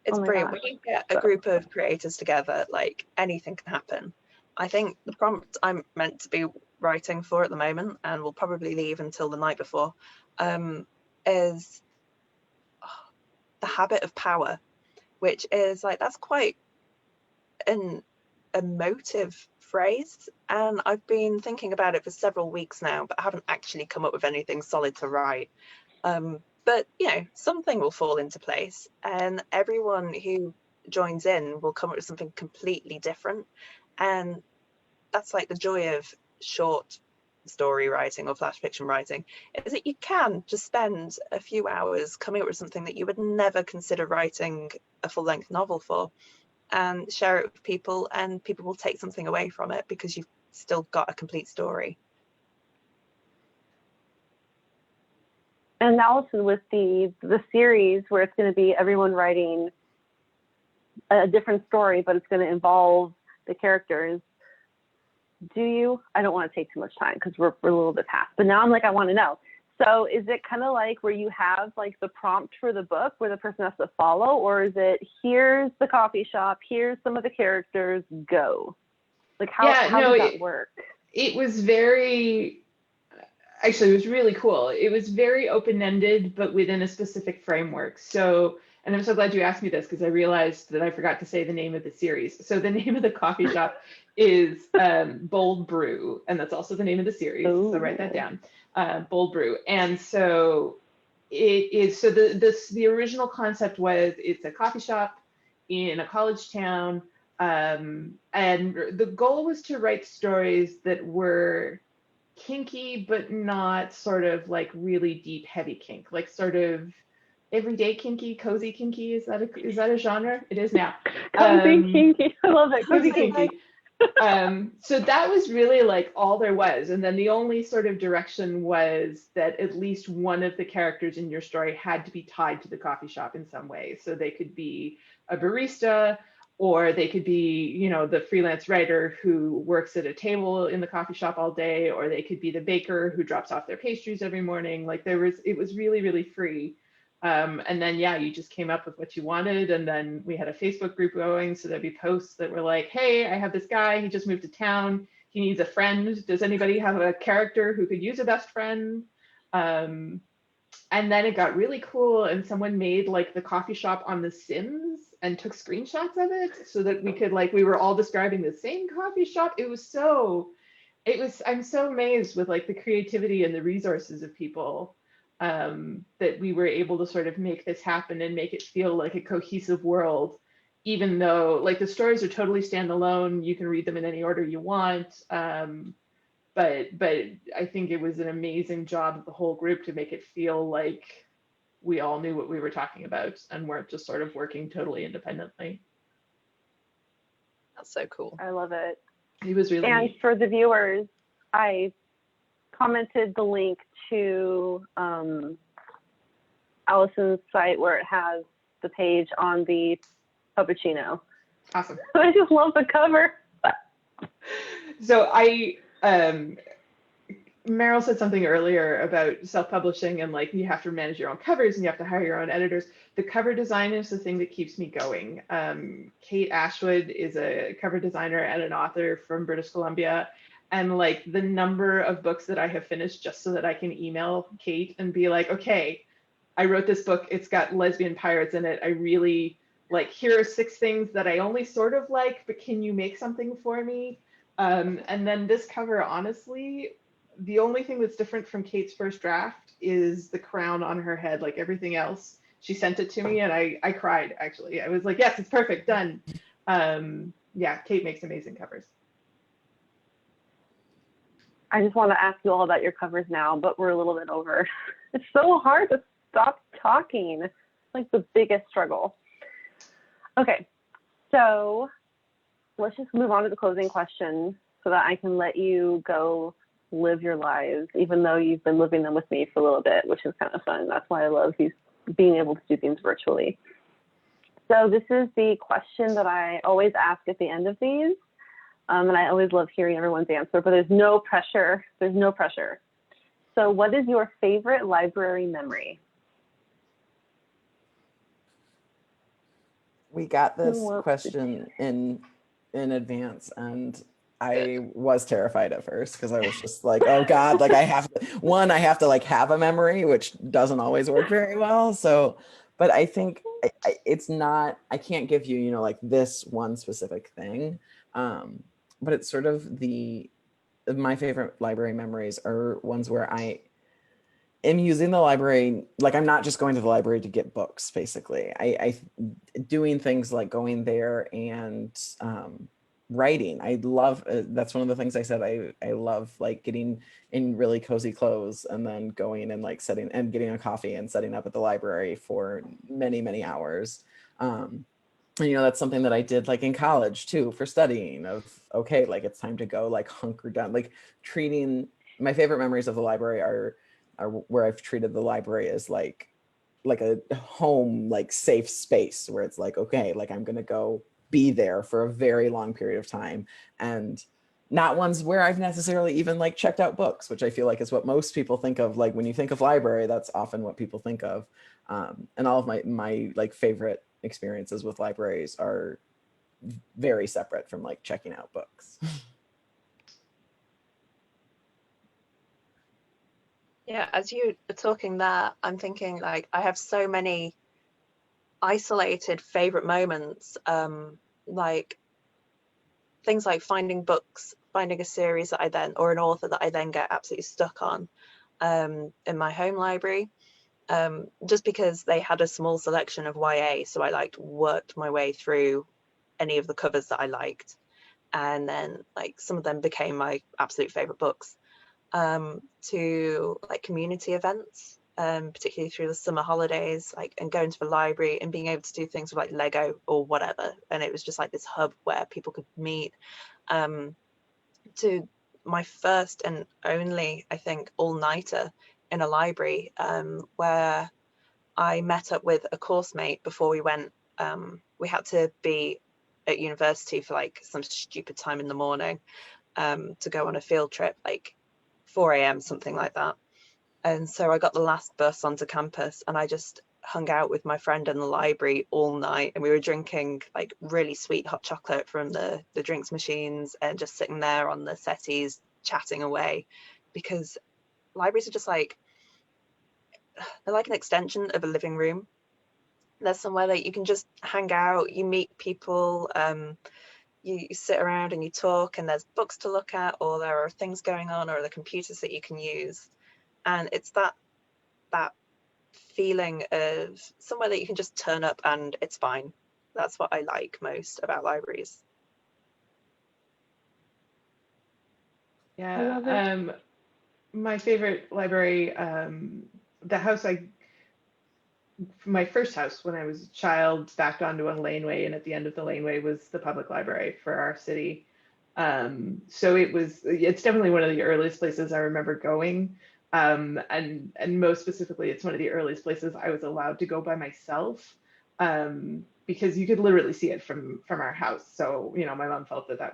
It's brilliant. When you get a group of creators together, like anything can happen. I think the prompt I'm meant to be writing for at the moment, and will probably leave until the night before, is the habit of power, which is like, that's quite an emotive phrase, and I've been thinking about it for several weeks now, but I haven't actually come up with anything solid to write. But you know, something will fall into place, and everyone who joins in will come up with something completely different. And that's like the joy of short story writing or flash fiction writing, is that you can just spend a few hours coming up with something that you would never consider writing a full-length novel for, and share it with people, and people will take something away from it because you've still got a complete story. And Allison, with the series where it's going to be everyone writing a different story, but it's going to involve the characters, I don't want to take too much time because we're a little bit past, but now I'm like, I want to know. So is it kind of like where you have like the prompt for the book where the person has to follow, or is it, here's the coffee shop, here's some of the characters, go? Like how does that work? It was it was really cool. It was very open-ended, but within a specific framework. So, and I'm so glad you asked me this, because I realized that I forgot to say the name of the series. So the name of the coffee shop is Bold Brew, and that's also the name of the series. Ooh. So write that down, Bold Brew. And so it is, so the original concept was, it's a coffee shop in a college town, and the goal was to write stories that were kinky, but not sort of like really deep, heavy kink, like sort of everyday kinky, cozy kinky. Is that a genre? It is now. Cozy kinky. I love it. Cozy kinky. So that was really like all there was. And then the only sort of direction was that at least one of the characters in your story had to be tied to the coffee shop in some way. So they could be a barista, or they could be, you know, the freelance writer who works at a table in the coffee shop all day, or they could be the baker who drops off their pastries every morning. Like it was really, really free. And then, yeah, you just came up with what you wanted. And then we had a Facebook group going. So there'd be posts that were like, hey, I have this guy, he just moved to town, he needs a friend. Does anybody have a character who could use a best friend? And then it got really cool, and someone made like the coffee shop on The Sims and took screenshots of it so that we could, like, we were all describing the same coffee shop. I'm so amazed with like the creativity and the resources of people, that we were able to sort of make this happen and make it feel like a cohesive world, even though like the stories are totally standalone. You can read them in any order you want. But I think it was an amazing job of the whole group to make it feel like we all knew what we were talking about and weren't just sort of working totally independently. That's so cool. I love it. It was really And neat. for the viewers, I commented the link to Allison's site where it has the page on the Puppuccino. Awesome. I just love the cover. So Meryl said something earlier about self-publishing and like you have to manage your own covers and you have to hire your own editors. The cover design is the thing that keeps me going. Kate Ashwood is a cover designer and an author from British Columbia. And like the number of books that I have finished just so that I can email Kate and be like, okay, I wrote this book, it's got lesbian pirates in it. I really like, here are 6 things that I only sort of like, but can you make something for me? And then this cover, honestly, the only thing that's different from Kate's first draft is the crown on her head. Like everything else, she sent it to me and I cried, actually. I was like, yes, it's perfect, done. Yeah, Kate makes amazing covers. I just want to ask you all about your covers now, but we're a little bit over. It's so hard to stop talking. It's like the biggest struggle. Okay, so let's just move on to the closing question so that I can let you go live your lives, even though you've been living them with me for a little bit, which is kind of fun. That's why I love being able to do things virtually. So this is the question that I always ask at the end of these. And I always love hearing everyone's answer, but there's no pressure. There's no pressure. So what is your favorite library memory? We got this question in advance, and I was terrified at first because I was just like, oh God, like I have to like have a memory, which doesn't always work very well. So, but I think it's not, I can't give you, you know, like this one specific thing. But it's sort of my favorite library memories are ones where I am using the library, like I'm not just going to the library to get books, basically. I doing things like going there and writing. I love, that's one of the things I said, I love like getting in really cozy clothes and then going and like getting a coffee and setting up at the library for many, many hours. And, you know, that's something that I did like in college too, for studying of, okay, like it's time to go like hunker down, like my favorite memories of the library are where I've treated the library as like a home, like safe space where it's like, okay, like I'm going to go be there for a very long period of time, and not ones where I've necessarily even like checked out books, which I feel like is what most people think of. Like when you think of library, that's often what people think of. And all of my like favorite experiences with libraries are very separate from like checking out books. Yeah, as you are talking there, I'm thinking like I have so many isolated favorite moments, like things like finding books, finding a series that I then, or an author that I then get absolutely stuck on in my home library, just because they had a small selection of YA, so I like worked my way through any of the covers that I liked, and then like some of them became my absolute favorite books. To like community events, particularly through the summer holidays, like, and going to the library and being able to do things with like Lego or whatever, and it was just like this hub where people could meet. To my first and only, I think, all-nighter in a library, where I met up with a course mate before we went. We had to be at university for like some stupid time in the morning, to go on a field trip, like 4 a.m, something like that. And so I got the last bus onto campus, and I just hung out with my friend in the library all night, and we were drinking like really sweet hot chocolate from the drinks machines and just sitting there on the settees chatting away, because libraries are just like, they're like an extension of a living room. There's somewhere that you can just hang out, you meet people, you sit around and you talk, and there's books to look at, or there are things going on, or the computers that you can use. And it's that feeling of somewhere that you can just turn up and it's fine. That's what I like most about libraries. Yeah, my favorite library, my first house when I was a child, backed onto a laneway, and at the end of the laneway was the public library for our city. So it's definitely one of the earliest places I remember going. And most specifically, it's one of the earliest places I was allowed to go by myself, because you could literally see it from our house. So, you know, my mom felt that I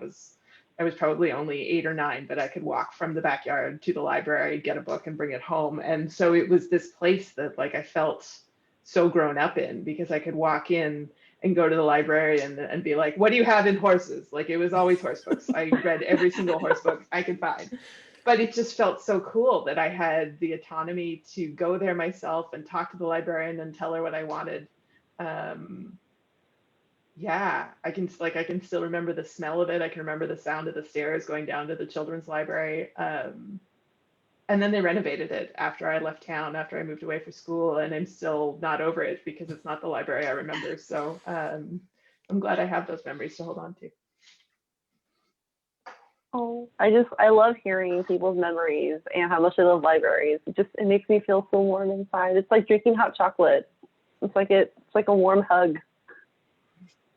was probably only 8 or 9, but I could walk from the backyard to the library, get a book, and bring it home. And so it was this place that like I felt so grown up in, because I could walk in and go to the library and be like, what do you have in horses? Like, it was always horse books. I read every single horse book I could find. But it just felt so cool that I had the autonomy to go there myself and talk to the librarian and tell her what I wanted. Yeah, I can still remember the smell of it. I can remember the sound of the stairs going down to the children's library. And then they renovated it after I left town, after I moved away for school, and I'm still not over it because it's not the library I remember. So I'm glad I have those memories to hold on to. Oh, I love hearing people's memories and how much they love libraries. It makes me feel so warm inside. It's like drinking hot chocolate. It's like a warm hug.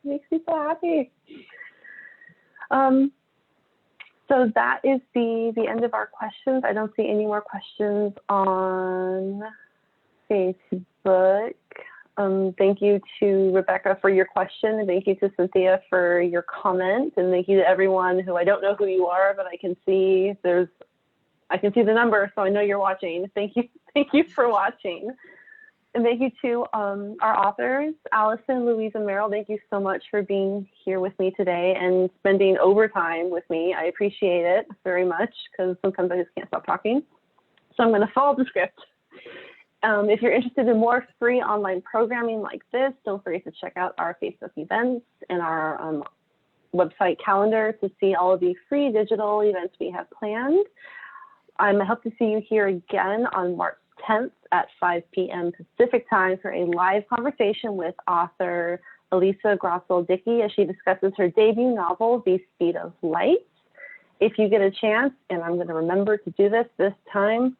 It makes me so happy. So that is the end of our questions. I don't see any more questions on Facebook. Thank you to Rebecca for your question, and thank you to Cynthia for your comment, and thank you to everyone who I don't know who you are, but I can see the number, so I know you're watching. Thank you for watching. And thank you to our authors, Allison, Louise, and Meryl. Thank you so much for being here with me today and spending overtime with me. I appreciate it very much because sometimes I just can't stop talking. So I'm going to follow the script. If you're interested in more free online programming like this, don't forget to check out our Facebook events and our website calendar to see all of the free digital events we have planned. I hope to see you here again on March 10th at 5 p.m. Pacific time for a live conversation with author Elisa Grossel-Dickey as she discusses her debut novel, The Speed of Light. If you get a chance, and I'm going to remember to do this time,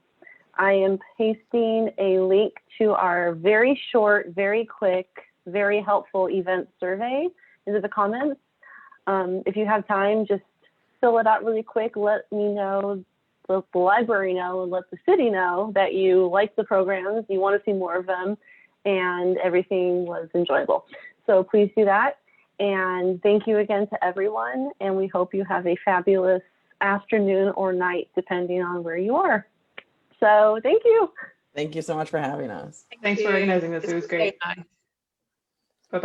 I am pasting a link to our very short, very quick, very helpful event survey into the comments. If you have time, just fill it out really quick. Let me know, let the library know, and let the city know that you like the programs, you want to see more of them, and everything was enjoyable. So please do that. And thank you again to everyone. And we hope you have a fabulous afternoon or night, depending on where you are. So thank you. Thank you so much for having us. Thanks for organizing this. It was great. Bye-bye.